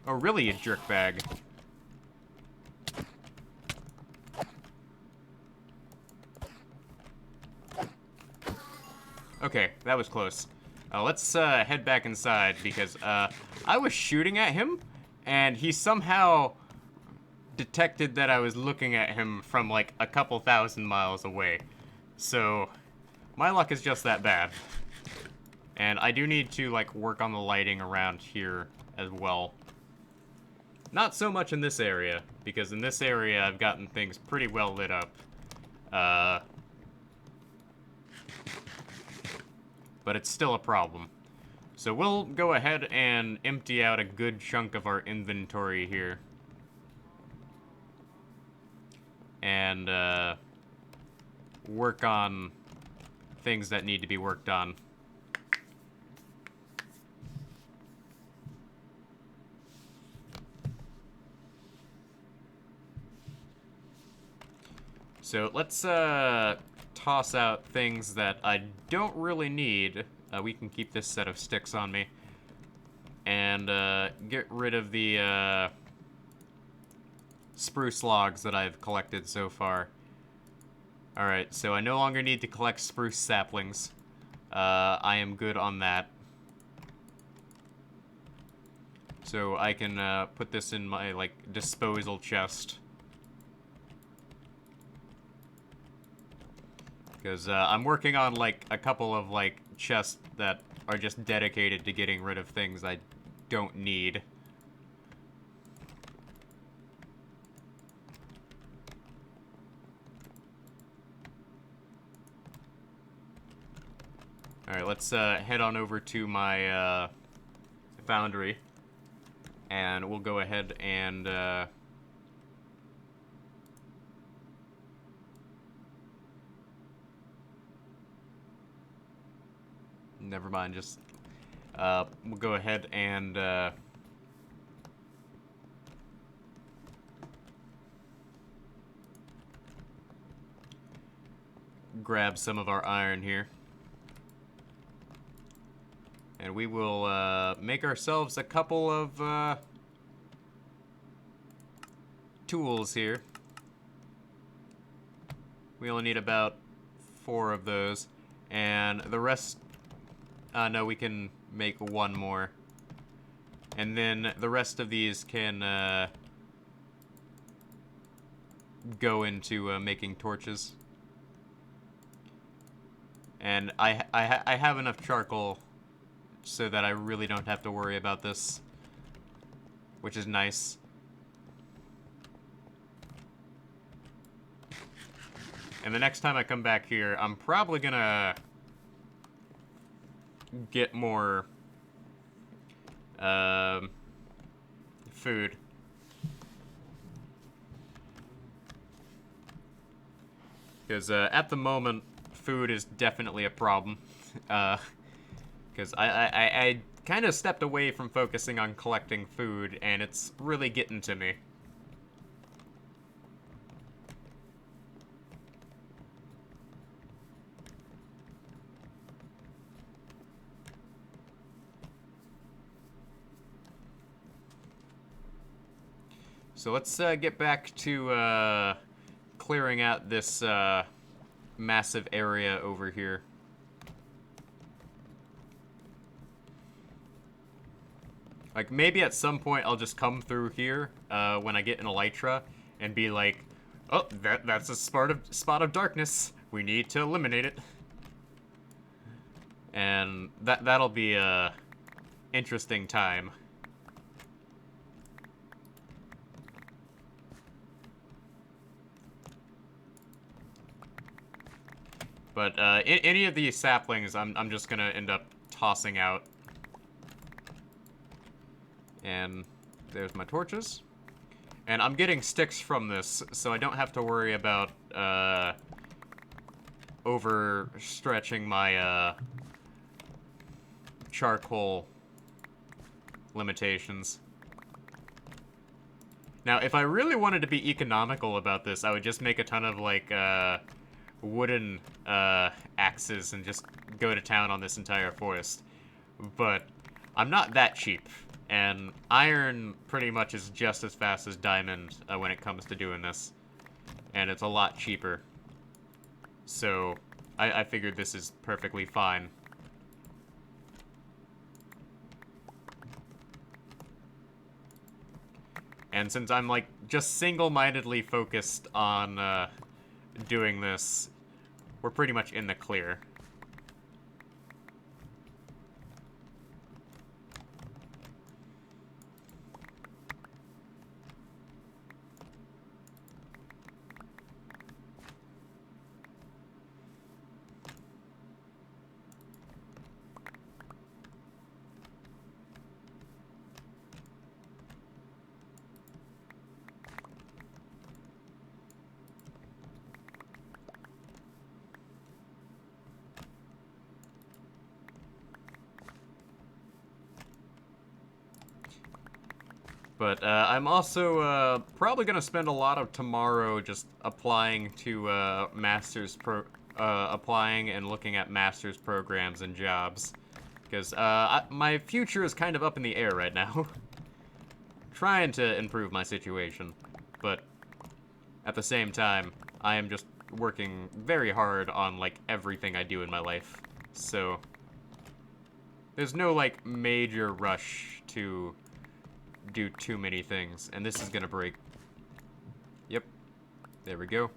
Oh, really, you jerkbag. Okay, that was close. Let's head back inside, because I was shooting at him, and he somehow detected that I was looking at him from, like, a couple thousand miles away. So, my luck is just that bad. And I do need to, like, work on the lighting around here as well. Not so much in this area, because in this area I've gotten things pretty well lit up. But it's still a problem. So we'll go ahead and empty out a good chunk of our inventory here. And work on things that need to be worked on. So let's toss out things that I don't really need. We can keep this set of sticks on me. And get rid of the spruce logs that I've collected so far. Alright, so I no longer need to collect spruce saplings. I am good on that. So I can put this in my, like, disposal chest. Because I'm working on, like, a couple of, like, chests that are just dedicated to getting rid of things I don't need. Alright, let's head on over to my foundry. And we'll go ahead and never mind, just we'll go ahead and grab some of our iron here. And we will make ourselves a couple of tools here. We only need about 4 of those. And the rest... no, we can make 1 more. And then the rest of these can go into making torches. And I have enough charcoal so that I really don't have to worry about this, which is nice. And the next time I come back here, I'm probably gonna get more food. Because at the moment, food is definitely a problem. Because I kind of stepped away from focusing on collecting food, and it's really getting to me. So let's get back to clearing out this massive area over here. Like, maybe at some point I'll just come through here when I get an elytra and be like, oh, that's a spot of darkness. We need to eliminate it. And that'll be a interesting time. But any of these saplings, I'm just gonna end up tossing out. And there's my torches. And I'm getting sticks from this, so I don't have to worry about overstretching my charcoal limitations. Now, if I really wanted to be economical about this, I would just make a ton of, like, wooden axes and just go to town on this entire forest. But I'm not that cheap, and iron pretty much is just as fast as diamond when it comes to doing this, and it's a lot cheaper. So I figured this is perfectly fine. And since I'm like just single-mindedly focused on doing this, we're pretty much in the clear. But I'm also probably going to spend a lot of tomorrow just applying to applying and looking at master's programs and jobs. Because my future is kind of up in the air right now. Trying to improve my situation. But at the same time, I am just working very hard on, like, everything I do in my life. So there's no, like, major rush to do too many things, and this is gonna break. Yep, there we go.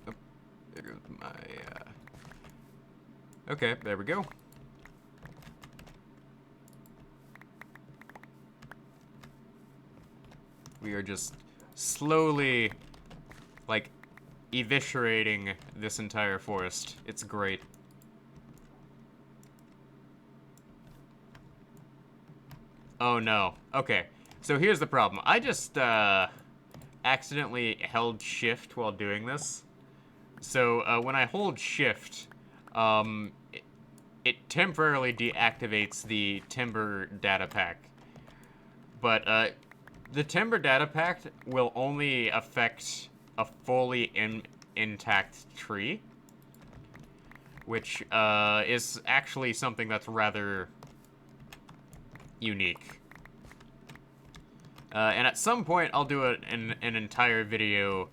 Oh, there goes my okay, there we go. We are just slowly, like, eviscerating this entire forest. It's great. Oh no. Okay. So here's the problem. I just accidentally held shift while doing this. So when I hold shift, it temporarily deactivates the timber data pack. But the timber data pack will only affect a fully intact tree, which is actually something that's rather unique. And at some point, I'll do an entire video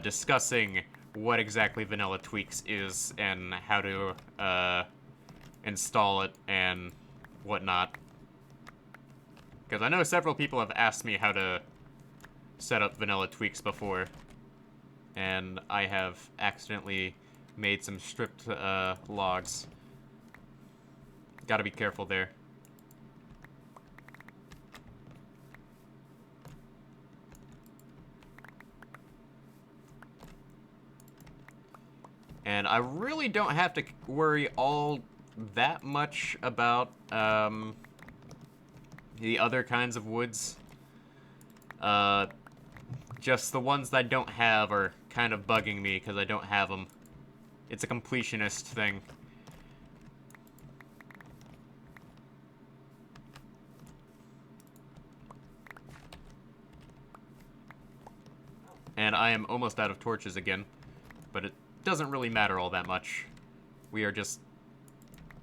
discussing what exactly Vanilla Tweaks is and how to install it and whatnot. Because I know several people have asked me how to set up Vanilla Tweaks before, and I have accidentally made some stripped logs. Gotta be careful there. And I really don't have to worry all that much about the other kinds of woods. Just the ones that I don't have are kind of bugging me because I don't have them. It's a completionist thing. And I am almost out of torches again, but it doesn't really matter all that much. We are just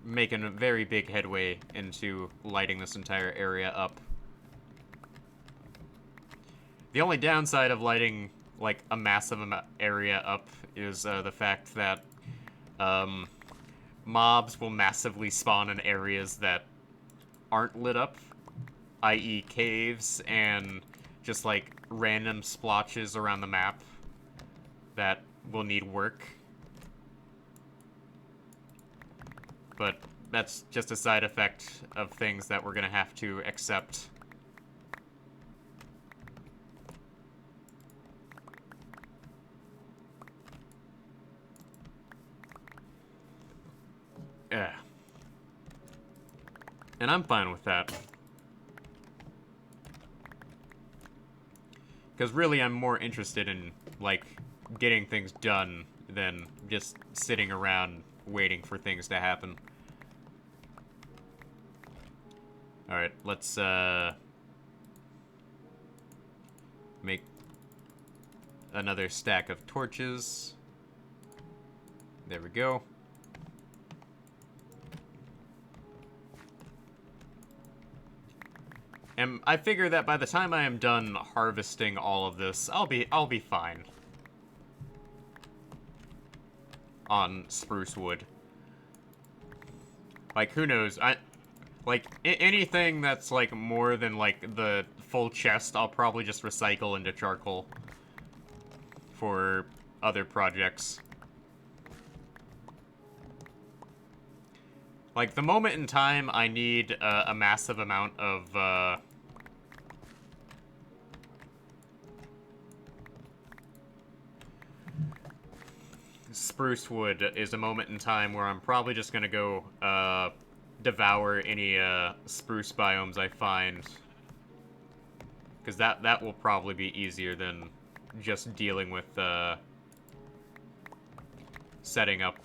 making a very big headway into lighting this entire area up. The only downside of lighting, like, a massive area up is the fact that mobs will massively spawn in areas that aren't lit up, i.e. caves and just, like, random splotches around the map that will need work. But that's just a side effect of things that we're gonna have to accept. Yeah. And I'm fine with that. Because really I'm more interested in, like, getting things done than just sitting around waiting for things to happen. Alright, let's make another stack of torches. There we go. And I figure that by the time I am done harvesting all of this, I'll be fine on spruce wood. Like, who knows? Anything that's like more than like the full chest, I'll probably just recycle into charcoal for other projects. Like, the moment in time I need a massive amount of spruce wood is a moment in time where I'm probably just gonna go devour any spruce biomes I find, because that will probably be easier than just dealing with setting up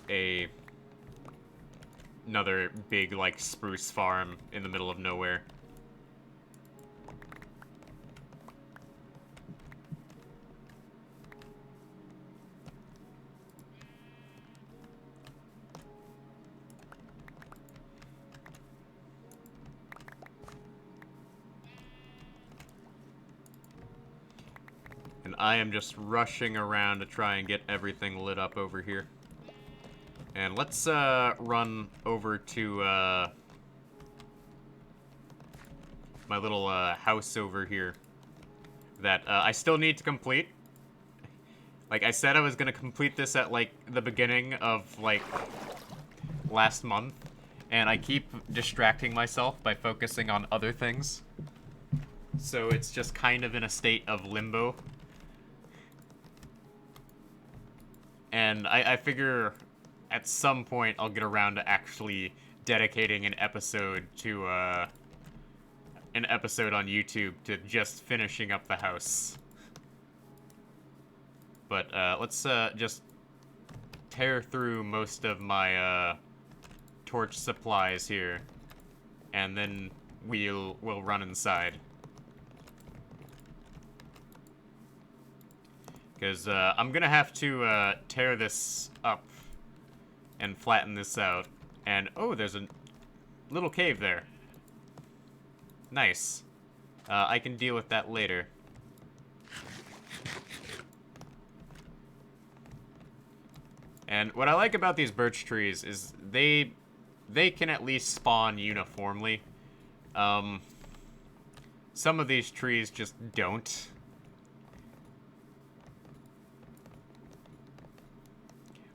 another big like spruce farm in the middle of nowhere. And I am just rushing around to try and get everything lit up over here. And let's run over to my little house over here that I still need to complete. Like I said, I was gonna complete this at like the beginning of like last month, and I keep distracting myself by focusing on other things. So it's just kind of in a state of limbo. And I figure at some point I'll get around to actually dedicating an episode on YouTube to just finishing up the house. But let's just tear through most of my torch supplies here, and then we'll run inside. Because I'm gonna have to tear this up and flatten this out. And oh, there's a little cave there. Nice. I can deal with that later. And what I like about these birch trees is they can at least spawn uniformly. Some of these trees just don't.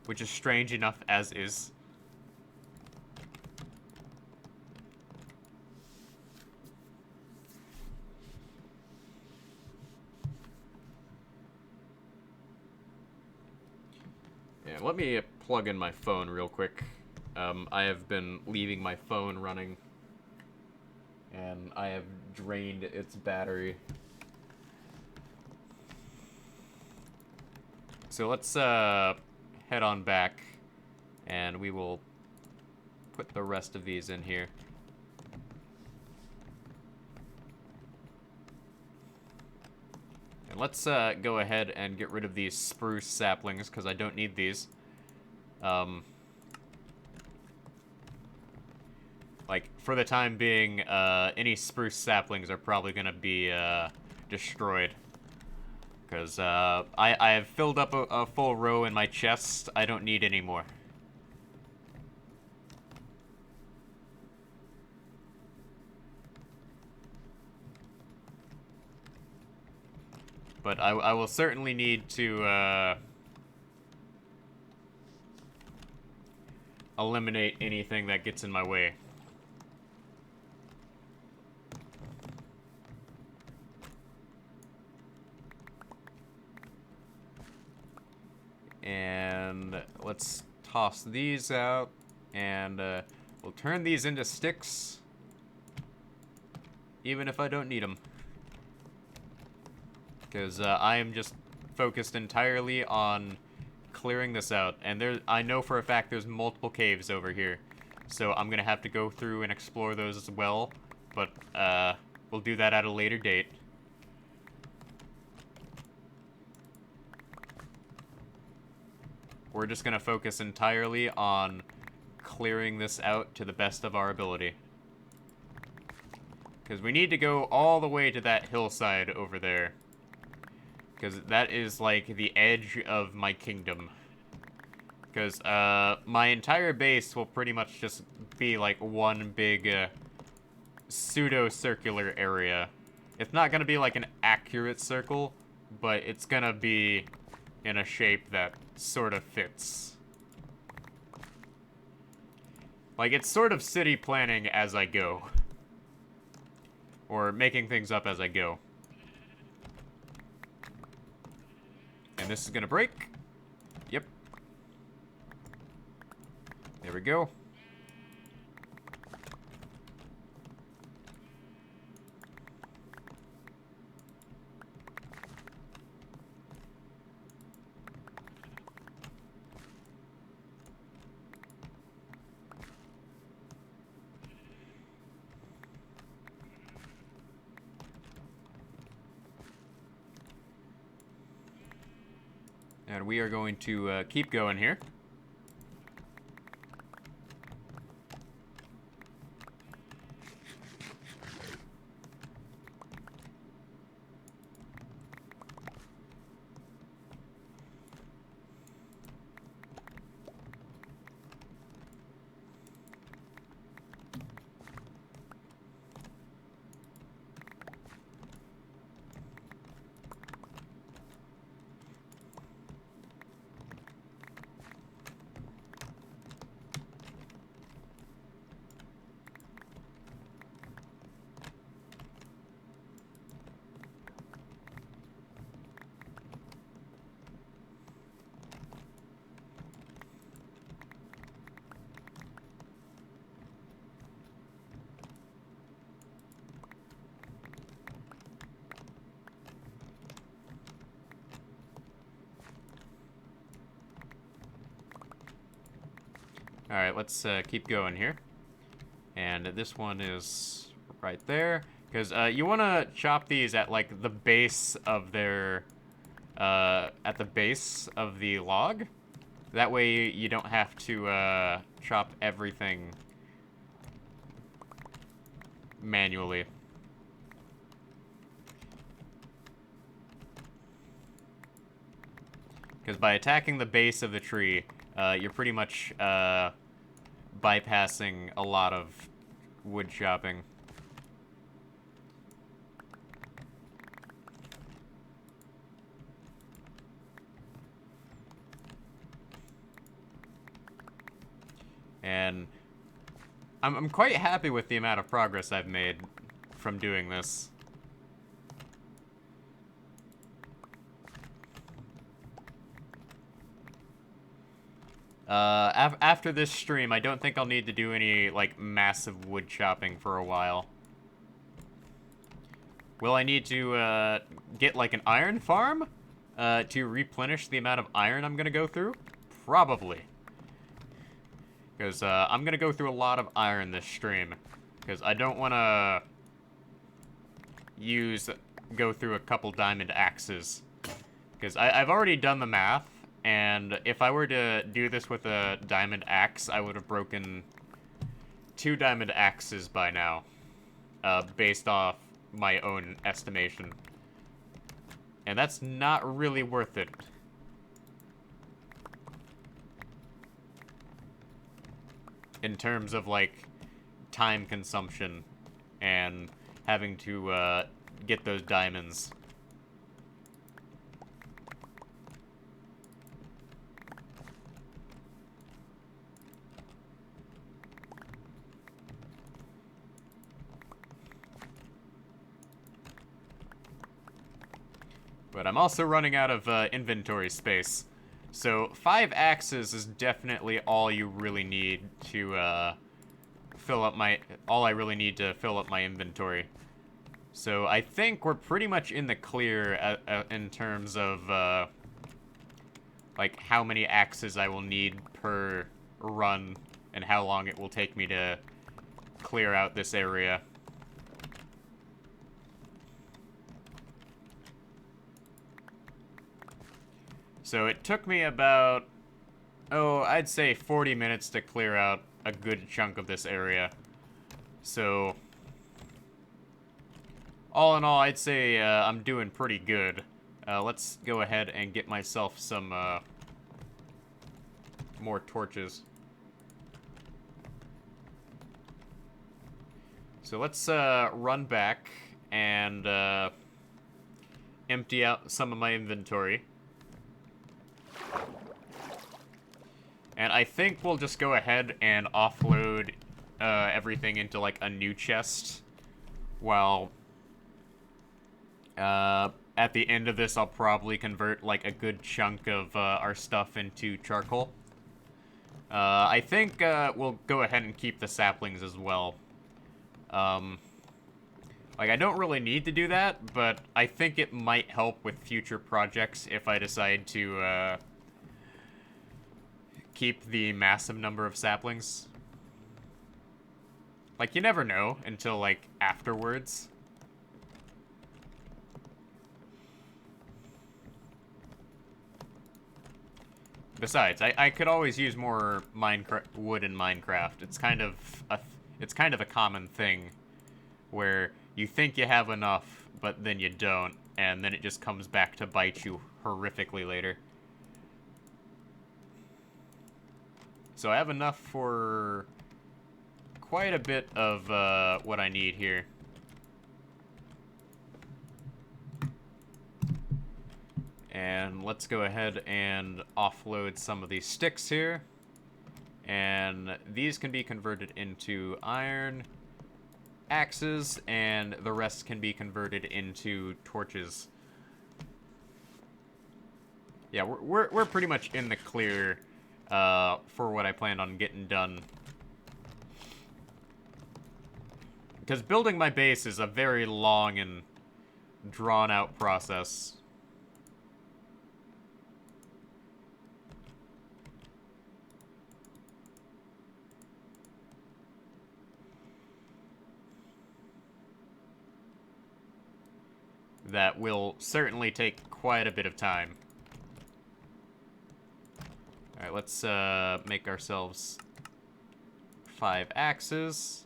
Which is strange enough as is. Yeah, let me plug in my phone real quick. I have been leaving my phone running, and I have drained its battery. So let's head on back, and we will put the rest of these in here. And let's go ahead and get rid of these spruce saplings, because I don't need these. Like, for the time being, any spruce saplings are probably going to be destroyed. Because I have filled up a full row in my chest. I don't need any more. But I will certainly need to eliminate anything that gets in my way. And let's toss these out, and we'll turn these into sticks, even if I don't need them. Because I am just focused entirely on clearing this out, and I know for a fact there's multiple caves over here, so I'm gonna have to go through and explore those as well, but we'll do that at a later date. We're just going to focus entirely on clearing this out to the best of our ability. Because we need to go all the way to that hillside over there. Because that is, like, the edge of my kingdom. Because, my entire base will pretty much just be, like, one big, pseudo-circular area. It's not gonna be, like, an accurate circle, but it's gonna be in a shape that sort of fits. Like, it's sort of city planning as I go. Or making things up as I go. And this is gonna break. Yep. There we go. And we are going to keep going here. Alright, let's keep going here. And this one is right there. Because you want to chop these at, like, the base of their... at the base of the log. That way you don't have to chop everything manually. Because by attacking the base of the tree, you're pretty much bypassing a lot of wood chopping. And I'm quite happy with the amount of progress I've made from doing this. After this stream, I don't think I'll need to do any, like, massive wood chopping for a while. Will I need to, get, like, an iron farm? To replenish the amount of iron I'm gonna go through? Probably. Because, I'm gonna go through a lot of iron this stream. Because I don't wanna go through a couple diamond axes. Because I've already done the math. And if I were to do this with a diamond axe, I would have broken 2 diamond axes by now, based off my own estimation. And that's not really worth it. In terms of, like, time consumption and having to get those diamonds. But I'm also running out of inventory space. So 5 axes is definitely all you really need to fill up my... all I really need to fill up my inventory. So I think we're pretty much in the clear in terms of like how many axes I will need per run and how long it will take me to clear out this area. So it took me about oh, I'd say 40 minutes to clear out a good chunk of this area. So, all in all, I'd say I'm doing pretty good. Let's go ahead and get myself some more torches. So let's run back and empty out some of my inventory. And I think we'll just go ahead and offload everything into, like, a new chest. While, at the end of this, I'll probably convert, like, a good chunk of our stuff into charcoal. I think we'll go ahead and keep the saplings as well. Like, I don't really need to do that, but I think it might help with future projects if I decide to, keep the massive number of saplings. Like, you never know until, like, afterwards. Besides, I could always use more wood in Minecraft. It's kind of a common thing where you think you have enough, but then you don't, and then it just comes back to bite you horrifically later. So I have enough for quite a bit of what I need here. And let's go ahead and offload some of these sticks here. And these can be converted into iron axes, and the rest can be converted into torches. Yeah, we're pretty much in the clear for what I planned on getting done. Because building my base is a very long and drawn-out process. That will certainly take quite a bit of time. Alright, let's make ourselves 5 axes.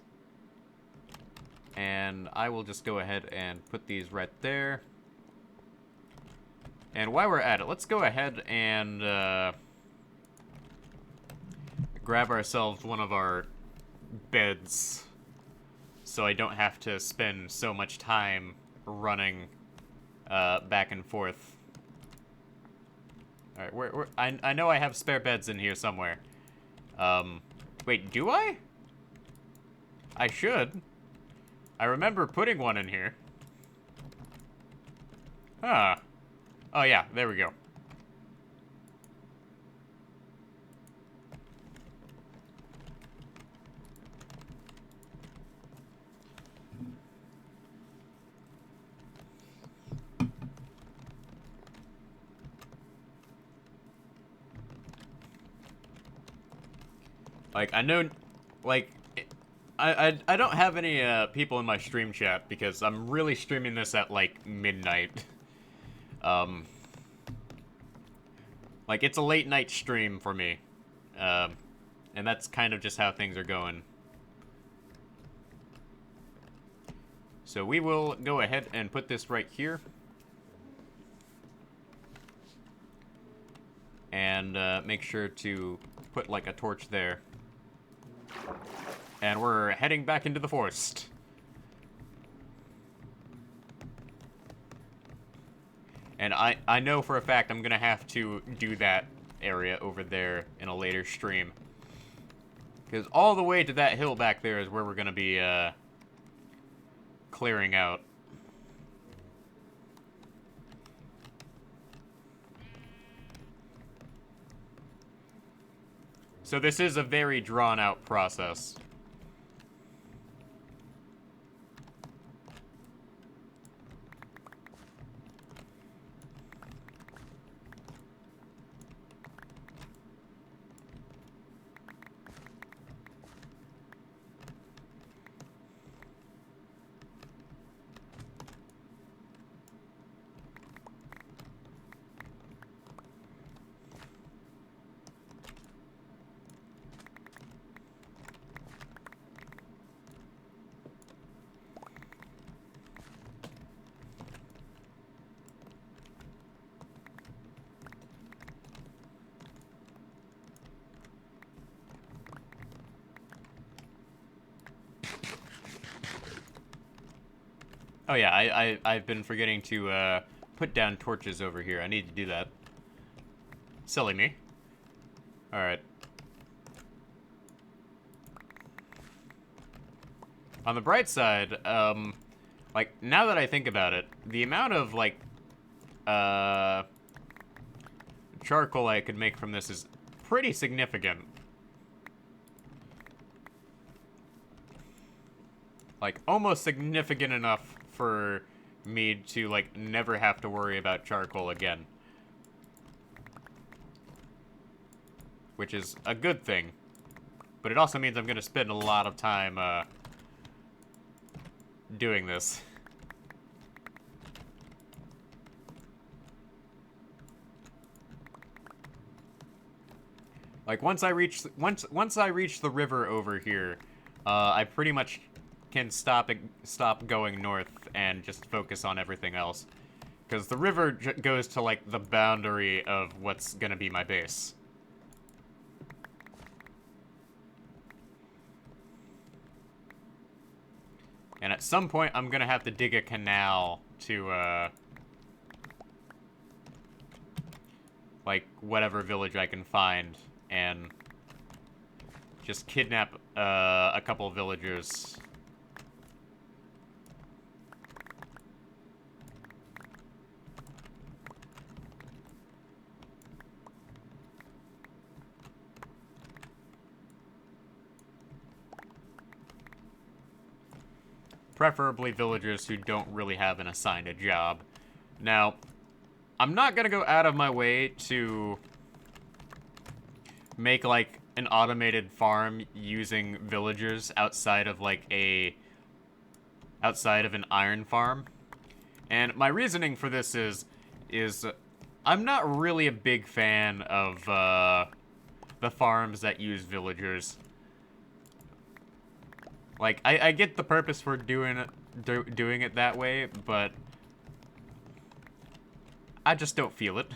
And I will just go ahead and put these right there. And while we're at it, let's go ahead and grab ourselves one of our beds, so I don't have to spend so much time running back and forth. Alright, I know I have spare beds in here somewhere. Wait, do I? I should. I remember putting one in here. Huh. Oh yeah, there we go. Like, I know, like, I don't have any people in my stream chat because I'm really streaming this at, like, midnight. Like, it's a late night stream for me. And that's kind of just how things are going. So we will go ahead and put this right here. And make sure to put, like, a torch there. And we're heading back into the forest. And I know for a fact I'm gonna have to do that area over there in a later stream. Because all the way to that hill back there is where we're gonna be clearing out. So this is a very drawn-out process. Oh yeah, I've been forgetting to put down torches over here. I need to do that. Silly me. All right. On the bright side, like now that I think about it, the amount of like uh charcoal I could make from this is pretty significant. Like almost significant enough for me to like never have to worry about charcoal again. Which is a good thing. But it also means I'm gonna spend a lot of time doing this. Like once I reach the river over here, I pretty much can stop going north and just focus on everything else, because the river goes to like the boundary of what's gonna be my base. And at some point, I'm gonna have to dig a canal to like whatever village I can find and just kidnap a couple villagers. Preferably villagers who don't really have an assigned a job. Now, I'm not gonna go out of my way to make like an automated farm using villagers outside of like outside of an iron farm. And my reasoning for this is I'm not really a big fan of the farms that use villagers. Like I get the purpose for doing it that way, but I just don't feel it,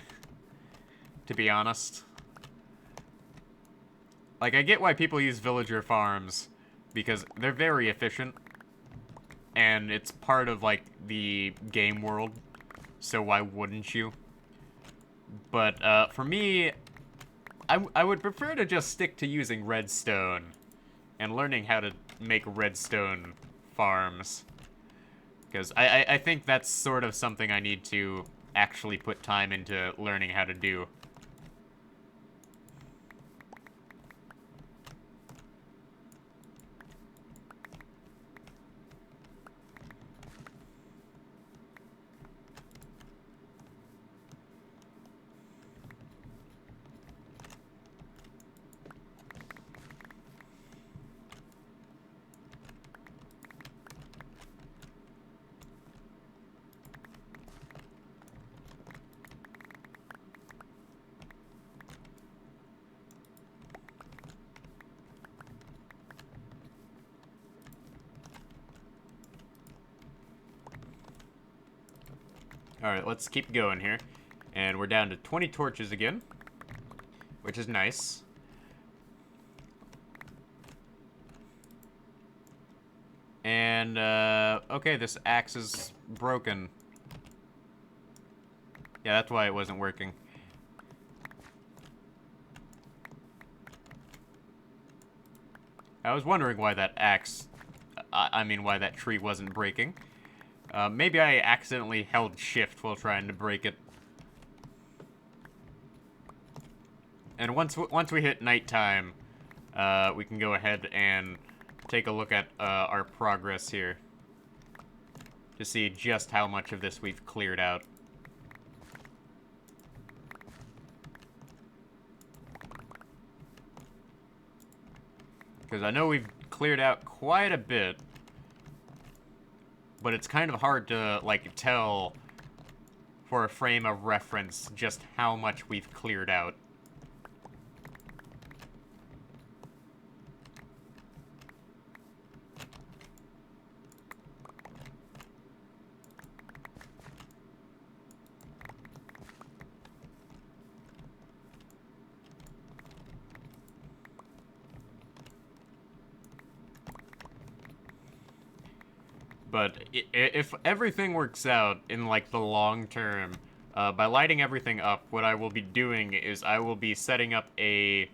to be honest. Like, I get why people use villager farms, because they're very efficient, and it's part of, like, the game world, so why wouldn't you? But, for me, I would prefer to just stick to using redstone, and learning how to make redstone farms. Because I think that's sort of something I need to actually put time into learning how to do. Alright, let's keep going here. And we're down to 20 torches again, which is nice. And, okay, this axe is broken. Yeah, that's why it wasn't working. I was wondering why that axe, I mean, why that tree wasn't breaking. Maybe I accidentally held shift while trying to break it. And once we hit nighttime, we can go ahead and take a look at our progress here to see just how much of this we've cleared out. Because I know we've cleared out quite a bit, but it's kind of hard to, like, tell for a frame of reference just how much we've cleared out. But if everything works out in, like, the long term, by lighting everything up, what I will be doing is I will be setting up a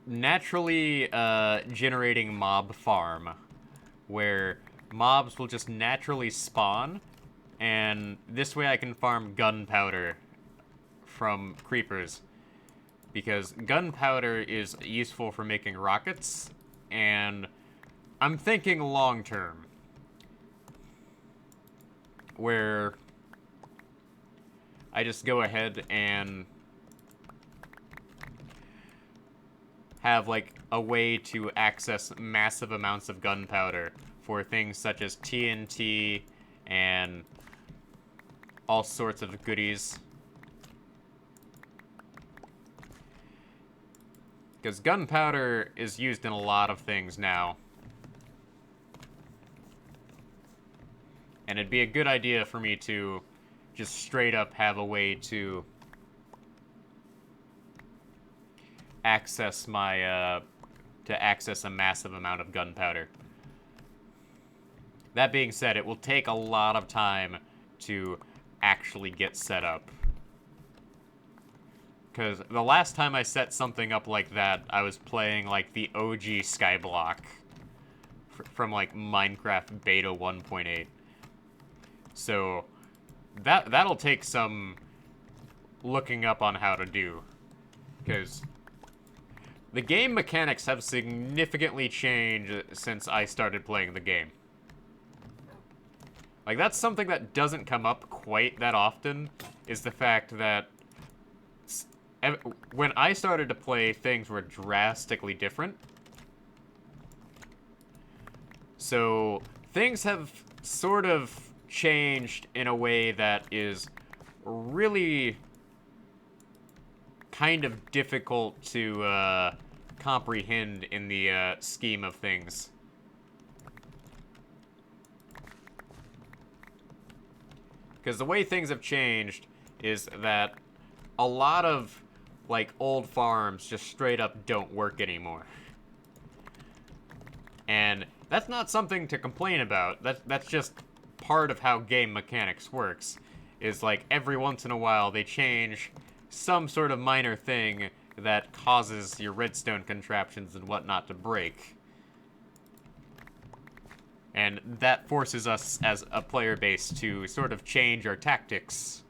naturally generating mob farm where mobs will just naturally spawn, and this way I can farm gunpowder from creepers, because gunpowder is useful for making rockets, and I'm thinking long term, where I just go ahead and have, like, a way to access massive amounts of gunpowder for things such as TNT and all sorts of goodies. Because gunpowder is used in a lot of things now. And it'd be a good idea for me to just straight up have a way to access my, to access a massive amount of gunpowder. That being said, it will take a lot of time to actually get set up. Because the last time I set something up like that, I was playing, like, the OG Skyblock from, like, Minecraft Beta 1.8. So, that'll take some looking up on how to do. Because the game mechanics have significantly changed since I started playing the game. Like, that's something that doesn't come up quite that often, is the fact that when I started to play, things were drastically different. So, things have sort of changed in a way that is really kind of difficult to comprehend in the scheme of things. Because the way things have changed is that a lot of, like, old farms just straight up don't work anymore. And that's not something to complain about. That's just part of how game mechanics works. Is, like, every once in a while they change some sort of minor thing that causes your redstone contraptions and whatnot to break. And that forces us as a player base to sort of change our tactics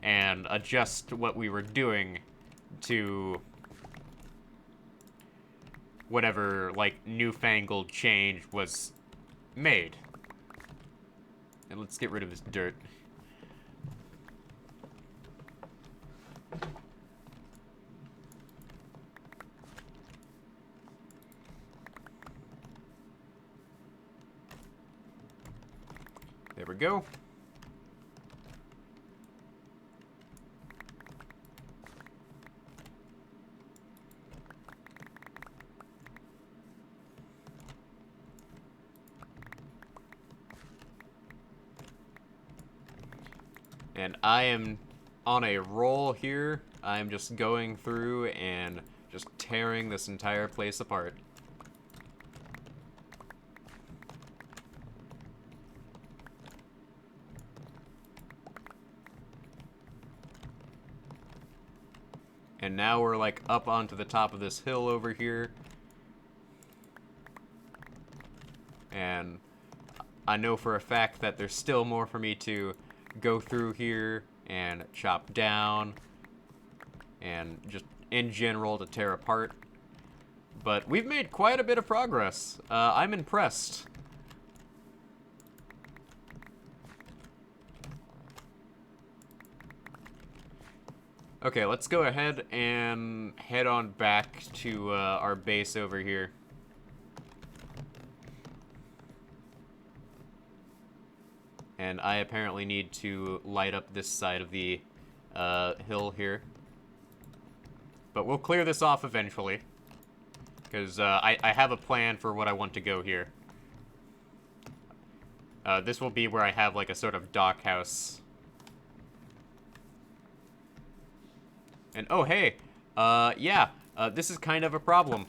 and adjust what we were doing to whatever, like, newfangled change was made. And let's get rid of this dirt. There we go. And I am on a roll here. I'm just going through and just tearing this entire place apart. And now we're, like, up onto the top of this hill over here. And I know for a fact that there's still more for me to go through here and chop down and just in general to tear apart. But we've made quite a bit of progress. I'm impressed. Okay, let's go ahead and head on back to our base over here. And I apparently need to light up this side of the hill here. But we'll clear this off eventually. Because I have a plan for what I want to go here. This will be where I have, like, a sort of dock house. And, oh, hey, yeah, this is kind of a problem.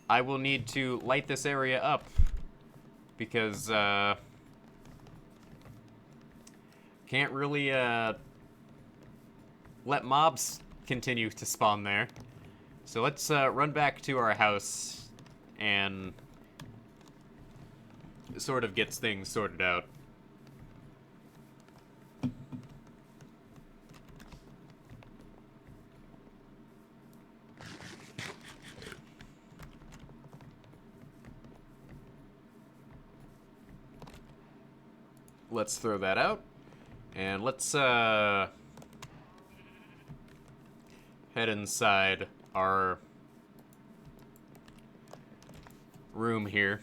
I will need to light this area up because can't really let mobs continue to spawn there. So let's run back to our house and sort of gets things sorted out. Let's throw that out. And let's head inside our room here.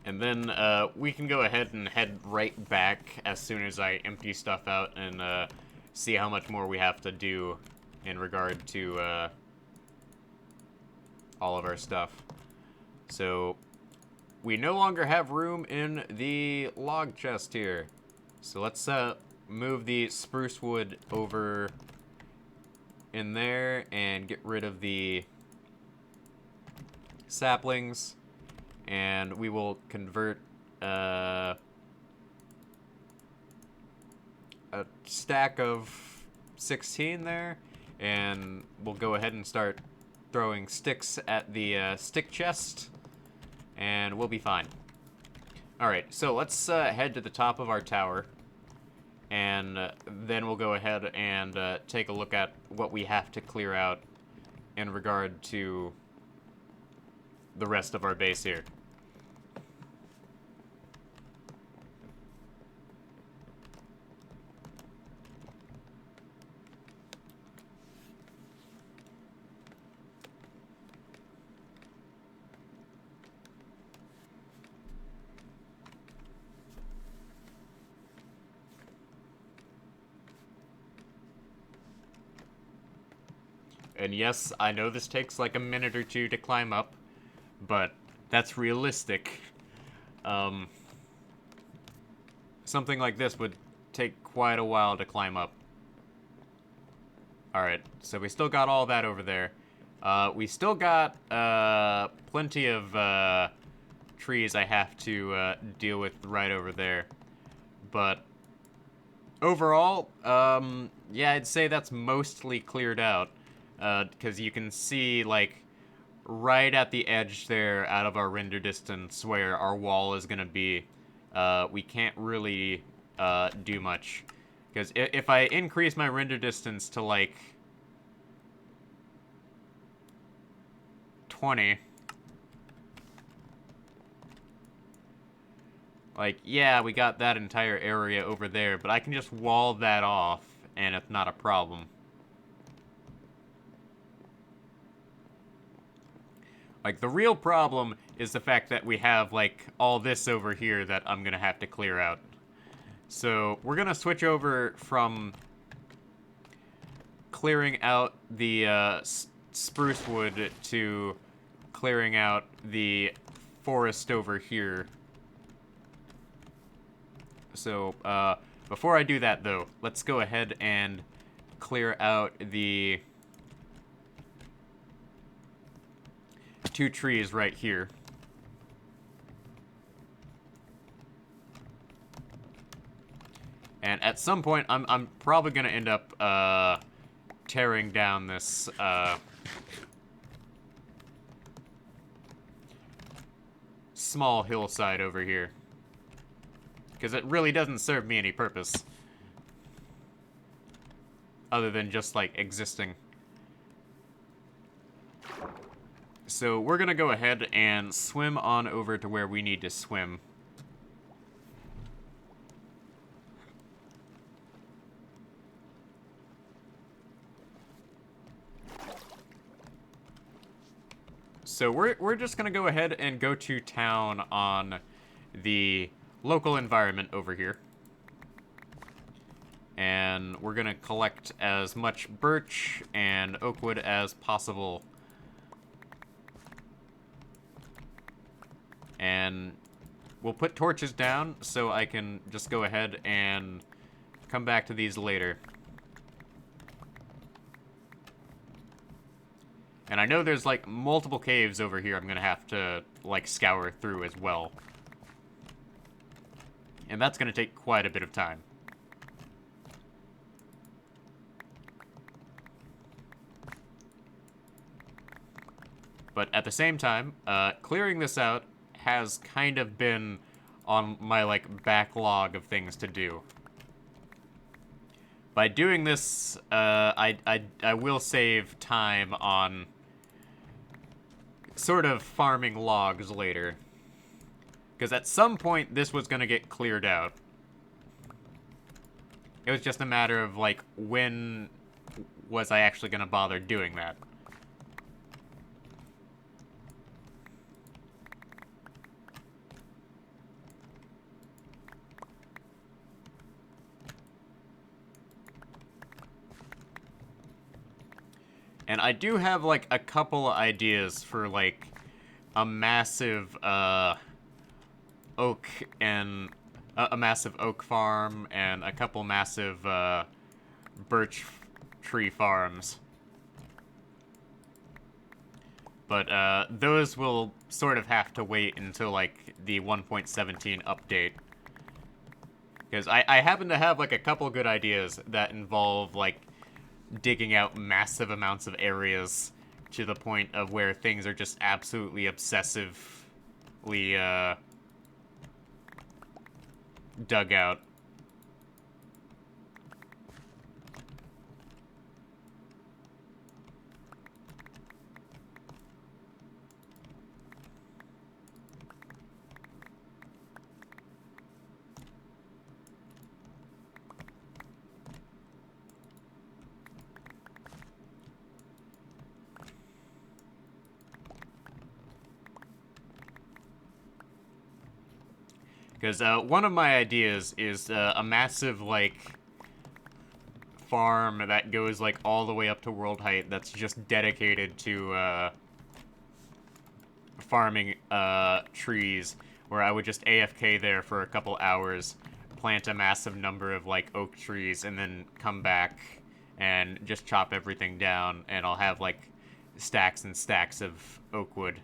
And then we can go ahead and head right back as soon as I empty stuff out and see how much more we have to do in regard to all of our stuff. So we no longer have room in the log chest here. So let's move the spruce wood over in there and get rid of the saplings. And we will convert a stack of 16 there. And we'll go ahead and start throwing sticks at the stick chest. And we'll be fine. Alright, so let's head to the top of our tower. And then we'll go ahead and take a look at what we have to clear out in regard to the rest of our base here. And yes, I know this takes like a minute or two to climb up, but that's realistic. Something like this would take quite a while to climb up. Alright, so we still got all that over there. We still got plenty of trees I have to deal with right over there. But overall, yeah, I'd say that's mostly cleared out. Because you can see, like, right at the edge there, out of our render distance, where our wall is going to be. We can't really do much. Because if I increase my render distance to, like, 20... Like, yeah, we got that entire area over there, but I can just wall that off, and it's not a problem. Like, the real problem is the fact that we have, like, all this over here that I'm gonna have to clear out. So, we're gonna switch over from clearing out the spruce wood to clearing out the forest over here. So, before I do that, though, let's go ahead and clear out the 2 trees right here. And at some point, I'm probably gonna end up tearing down this small hillside over here, because it really doesn't serve me any purpose other than just like existing. So we're gonna go ahead and swim on over to where we need to swim. So we're just gonna go ahead and go to town on the local environment over here. And we're gonna collect as much birch and oak wood as possible. And we'll put torches down so I can just go ahead and come back to these later. And I know there's, like, multiple caves over here I'm gonna have to, like, scour through as well. And that's gonna take quite a bit of time. But at the same time, clearing this out has kind of been on my, like, backlog of things to do. By doing this, I will save time on sort of farming logs later. Because at some point, this was going to get cleared out. It was just a matter of, like, when was I actually going to bother doing that? And I do have, like, a couple ideas for, like, a massive, oak and... a massive oak farm and a couple massive, birch tree farms. But, those will sort of have to wait until, like, the 1.17 update. Because I happen to have, like, a couple good ideas that involve, like, digging out massive amounts of areas to the point of where things are just absolutely obsessively, dug out. Because one of my ideas is a massive, like, farm that goes, like, all the way up to world height that's just dedicated to farming trees, where I would just AFK there for a couple hours, plant a massive number of, like, oak trees, and then come back and just chop everything down, and I'll have, like, stacks and stacks of oak wood.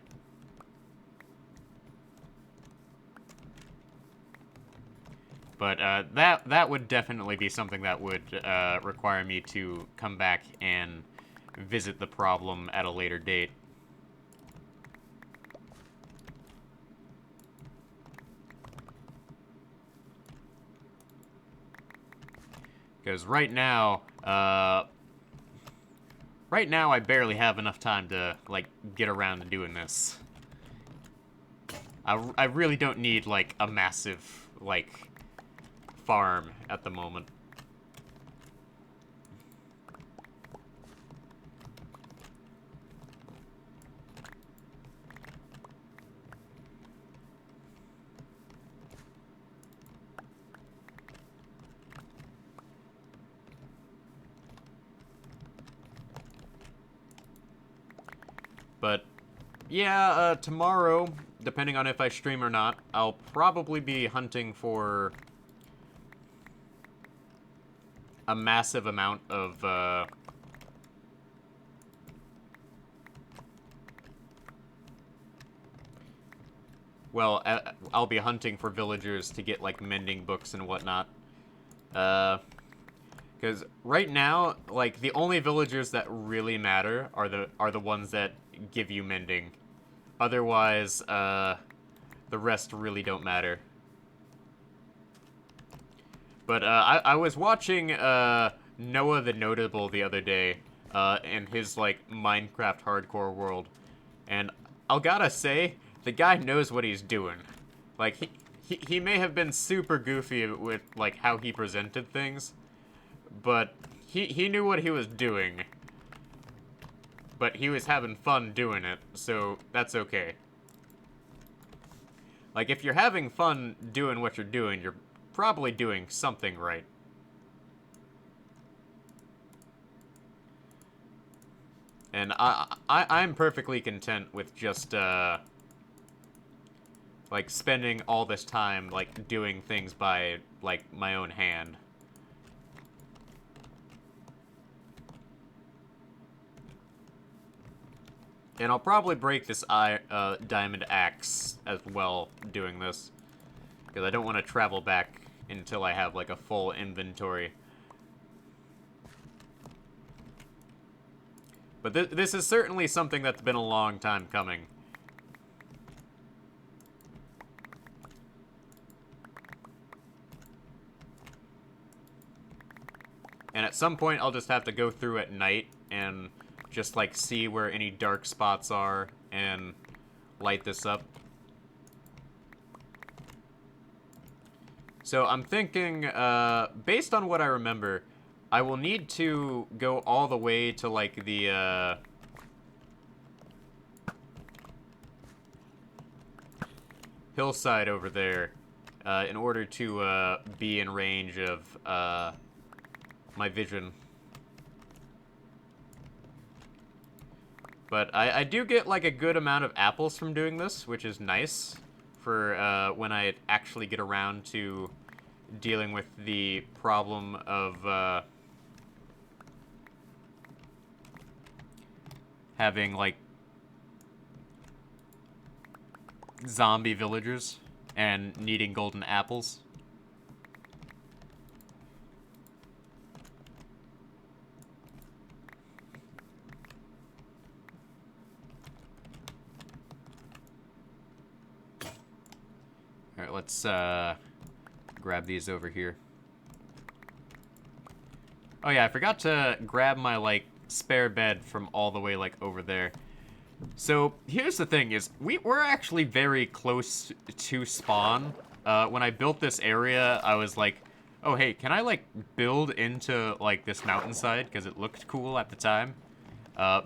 But that would definitely be something that would require me to come back and visit the problem at a later date. Because right now I barely have enough time to, like, get around to doing this. I really don't need, like, a massive, like, farm at the moment. But yeah, tomorrow, depending on if I stream or not, I'll probably be hunting for a massive amount of, well, I'll be hunting for villagers to get, like, mending books and whatnot. Because right now, like, the only villagers that really matter are the ones that give you mending. Otherwise, the rest really don't matter. But I was watching Noah the Notable the other day, in his, like, Minecraft hardcore world, and I'll gotta say, the guy knows what he's doing. Like, he may have been super goofy with, like, how he presented things, but he knew what he was doing. But he was having fun doing it, so that's okay. Like, if you're having fun doing what you're doing, you're probably doing something right. And I'm perfectly content with just, like, spending all this time, like, doing things by, like, my own hand. And I'll probably break this diamond axe as well doing this. Because I don't want to travel back until I have, like, a full inventory. But this is certainly something that's been a long time coming. And at some point, I'll just have to go through at night and just, like, see where any dark spots are and light this up. So I'm thinking, based on what I remember, I will need to go all the way to, like, the, hillside over there, in order to, be in range of, my vision. But I do get, like, a good amount of apples from doing this, which is nice for, when I actually get around to dealing with the problem of, having, like, zombie villagers and needing golden apples. Alright, let's grab these over here. Oh yeah, I forgot to grab my, like, spare bed from all the way, like, over there. So, here's the thing is, we're actually very close to spawn. When I built this area, I was like, oh hey, can I, like, build into, like, this mountainside? Because it looked cool at the time.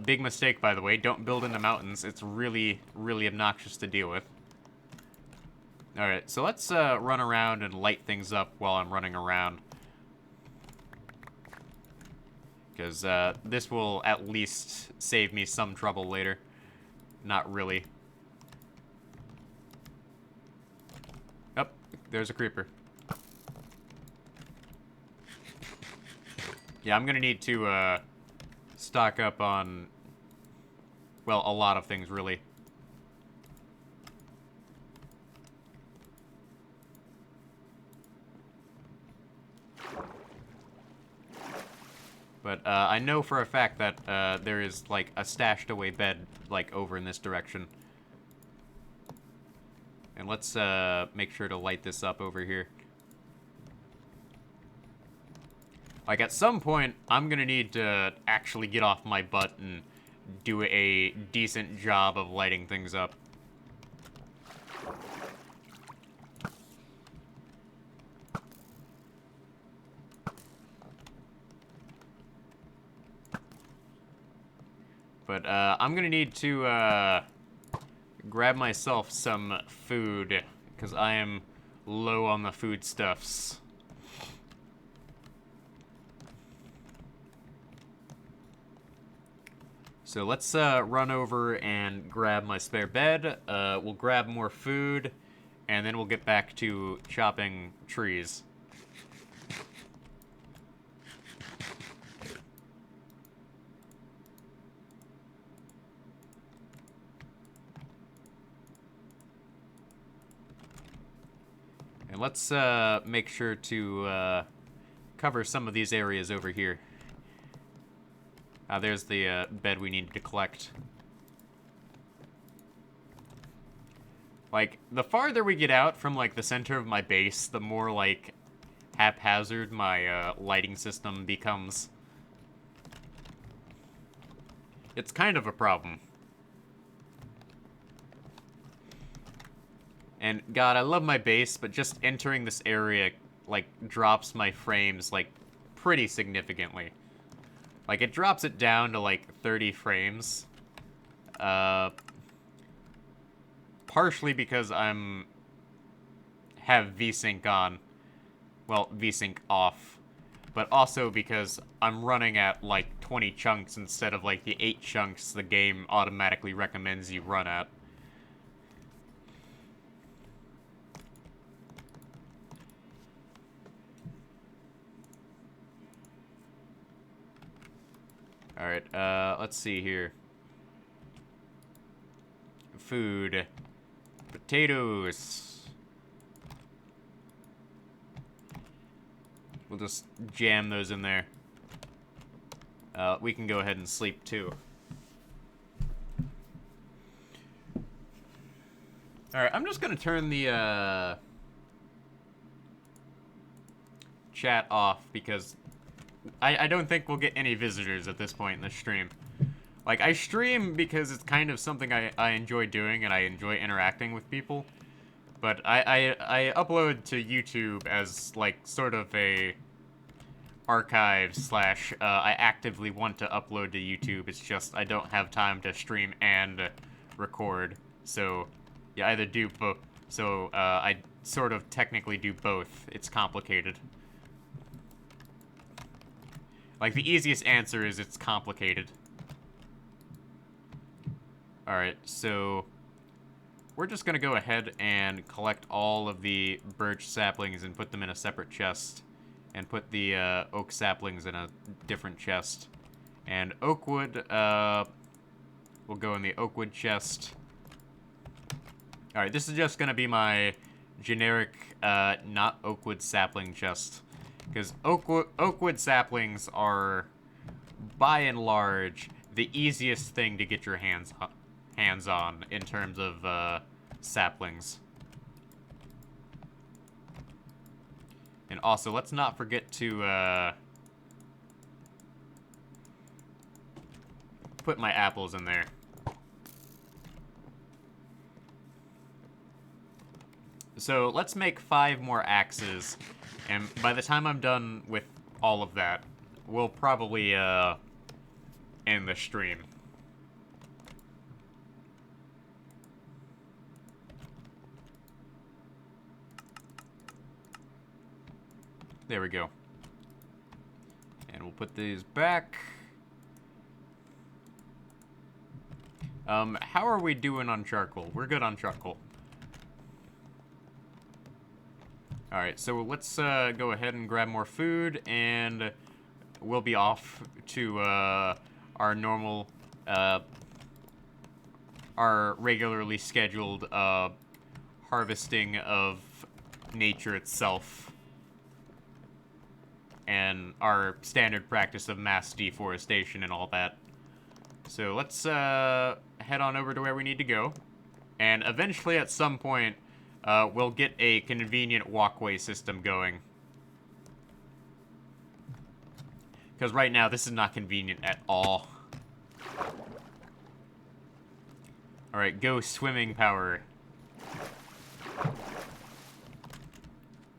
Big mistake, by the way, don't build into mountains. It's really, really obnoxious to deal with. Alright, so let's run around and light things up while I'm running around. Because this will at least save me some trouble later. Not really. Oh, there's a creeper. Yeah, I'm gonna need to stock up on, well, a lot of things, really. But I know for a fact that there is, like, a stashed away bed, like, over in this direction. And let's make sure to light this up over here. Like, at some point, I'm gonna need to actually get off my butt and do a decent job of lighting things up. But I'm gonna need to grab myself some food, because I am low on the foodstuffs. So let's run over and grab my spare bed. We'll grab more food, and then we'll get back to chopping trees. And let's make sure to cover some of these areas over here. There's the bed we needed to collect. Like, the farther we get out from, like, the center of my base, the more, like, haphazard my lighting system becomes. It's kind of a problem. And, God, I love my base, but just entering this area, like, drops my frames, like, pretty significantly. Like, it drops it down to, like, 30 frames. Partially because have VSync on. Well, VSync off. But also because I'm running at, like, 20 chunks instead of, like, the 8 chunks the game automatically recommends you run at. Alright, let's see here. food. Potatoes. We'll just jam those in there. We can go ahead and sleep too. Alright, I'm just gonna turn the chat off because I don't think we'll get any visitors at this point in the stream. Like, I stream because it's kind of something I enjoy doing and I enjoy interacting with people. But I upload to YouTube as, like, sort of a archive slash, I actively want to upload to YouTube. It's just I don't have time to stream and record. So, yeah, either do both. So, I sort of technically do both. It's complicated. Like, the easiest answer is it's complicated. Alright, so we're just gonna go ahead and collect all of the birch saplings and put them in a separate chest. And put the oak saplings in a different chest. And oak wood, will go in the oak wood chest. Alright, this is just gonna be my generic, not oak wood sapling chest. Because oak wood saplings are, by and large, the easiest thing to get your hands on in terms of saplings. And also, let's not forget to put my apples in there. So let's make 5 more axes, and by the time I'm done with all of that, we'll probably end the stream. There we go. And we'll put these back. How are we doing on charcoal? We're good on charcoal. Alright, so let's go ahead and grab more food, and we'll be off to our normal, our regularly scheduled harvesting of nature itself. And our standard practice of mass deforestation and all that. So let's head on over to where we need to go. And eventually at some point, we'll get a convenient walkway system going. Because right now, this is not convenient at all. Alright, go swimming power.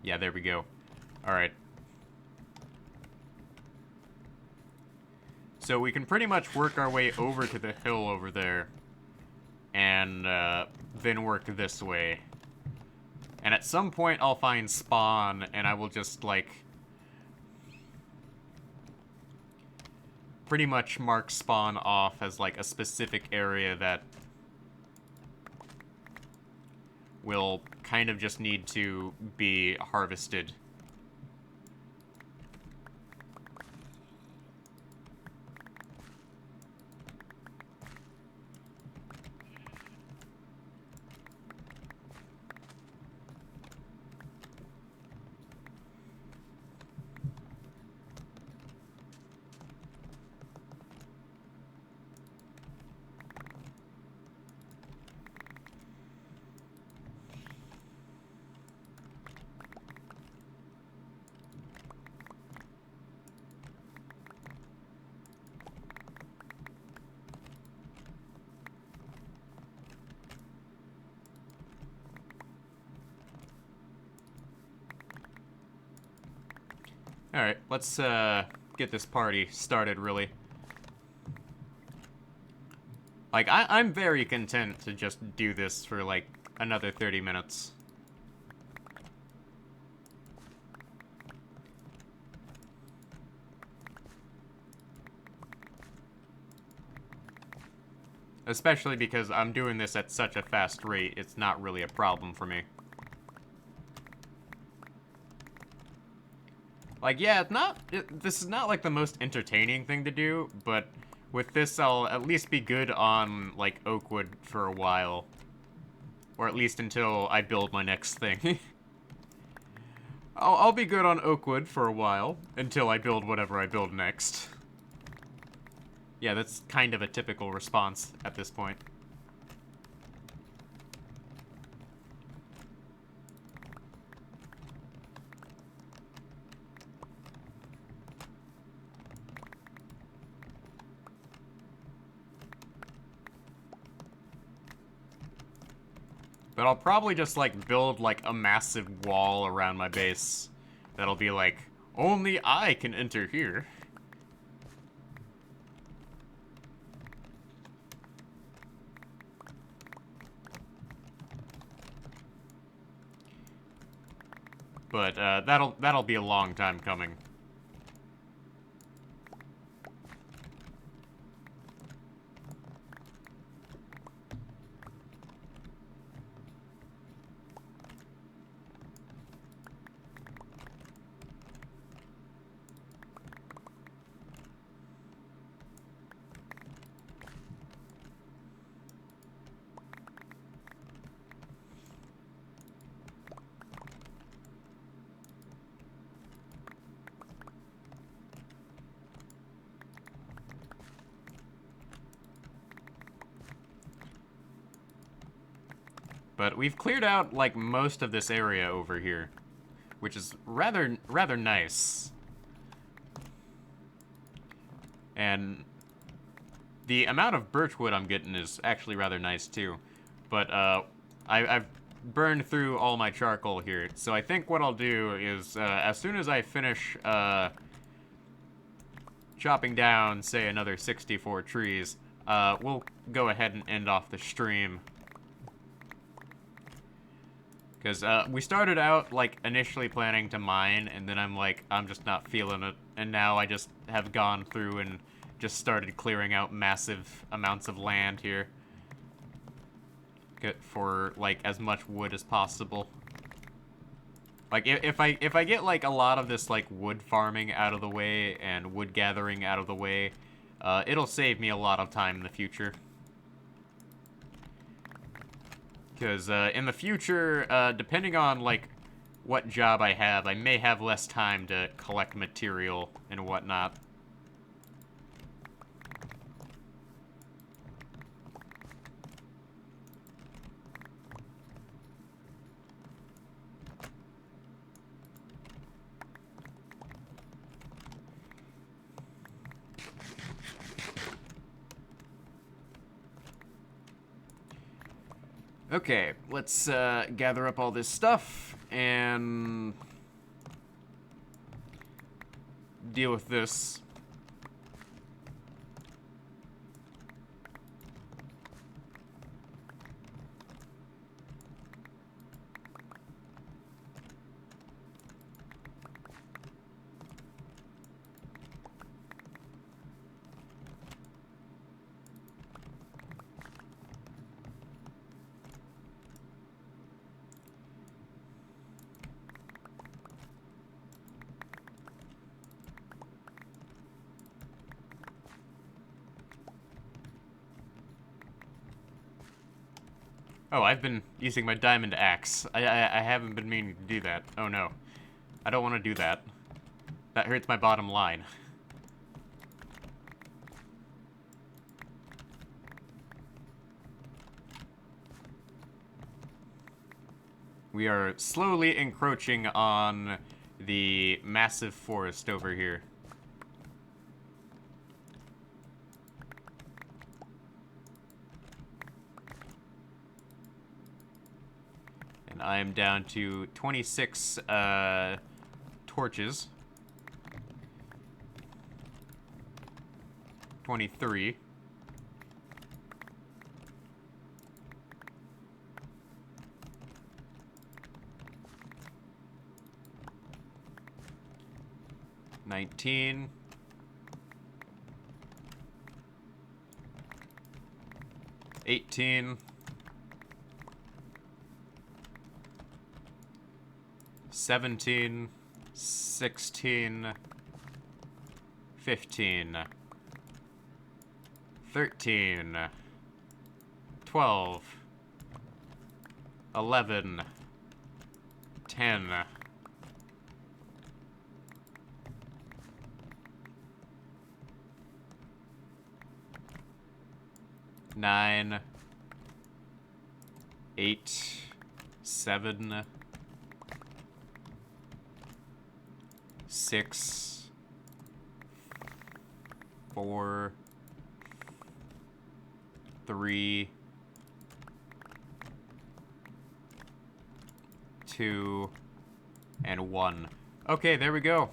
Yeah, there we go. Alright. So we can pretty much work our way over to the hill over there. And then work this way. And at some point I'll find spawn, and I will just, like, pretty much mark spawn off as, like, a specific area that will kind of just need to be harvested. Alright, let's get this party started, really. Like, I'm very content to just do this for, like, another 30 minutes. Especially because I'm doing this at such a fast rate, it's not really a problem for me. Like, yeah, this is not, like, the most entertaining thing to do, but with this, I'll at least be good on, like, oak wood for a while. Or at least until I build my next thing. I'll be good on oak wood for a while, until I build whatever I build next. Yeah, that's kind of a typical response at this point. But I'll probably just, like, build, like, a massive wall around my base. That'll be like, only I can enter here. But, that'll be a long time coming. But we've cleared out, like, most of this area over here, which is rather nice. And the amount of birchwood I'm getting is actually rather nice, too. But, I've burned through all my charcoal here, so I think what I'll do is, as soon as I finish, chopping down, say, another 64 trees, we'll go ahead and end off the stream. Because we started out, like, initially planning to mine, and then I'm just not feeling it. And now I just have gone through and just started clearing out massive amounts of land here. For, like, as much wood as possible. Like, if I get, like, a lot of this, like, wood farming out of the way and wood gathering out of the way, it'll save me a lot of time in the future. Because in the future, depending on, like, what job I have, I may have less time to collect material and whatnot. Okay, let's gather up all this stuff and deal with this. Oh, I've been using my diamond axe. I haven't been meaning to do that. Oh no. I don't want to do that. That hurts my bottom line. We are slowly encroaching on the massive forest over here. And I am down to 26 torches. 23. $19. 18. 17. 16. 15. 13. 12. 11, 10, 9, 8, 7, 6, 4, 3, 2, and 1. Okay, there we go.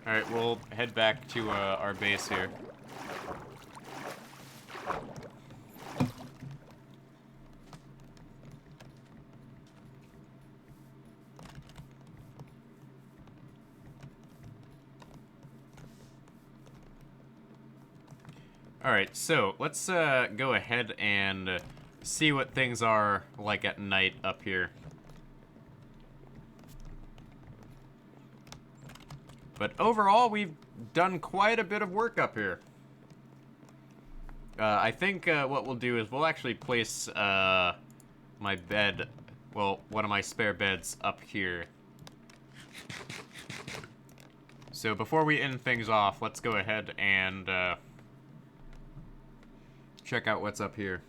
Alright, we'll head back to our base here. Alright, so let's go ahead and see what things are like at night up here. But overall, we've done quite a bit of work up here. I think what we'll do is we'll actually place my bed, well, one of my spare beds up here. So before we end things off, let's go ahead and check out what's up here.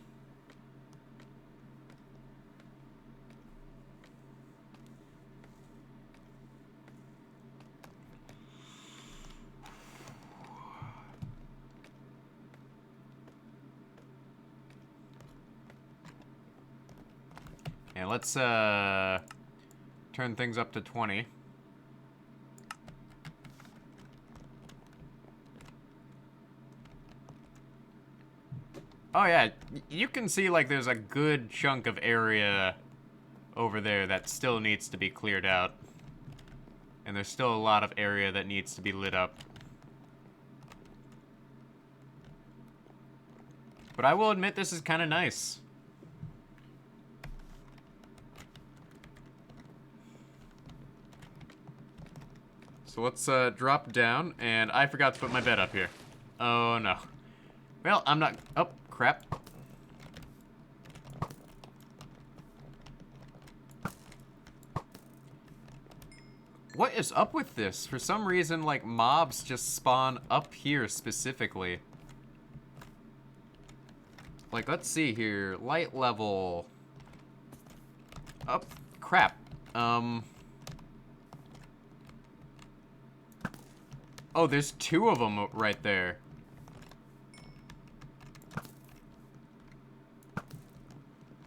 And let's turn things up to 20. Oh yeah, you can see like there's a good chunk of area over there that still needs to be cleared out. And there's still a lot of area that needs to be lit up. But I will admit this is kind of nice. So let's drop down, and I forgot to put my bed up here. Oh no. Well, I'm not... Oh, crap. What is up with this? For some reason, like, mobs just spawn up here specifically. Like, let's see here. Light level. Oh, crap. Oh, there's 2 of them right there.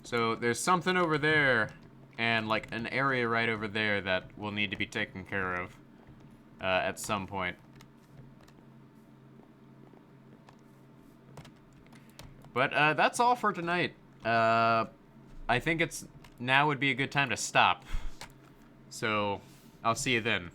So there's something over there and like an area right over there that will need to be taken care of at some point. But that's all for tonight. I think now would be a good time to stop. So I'll see you then.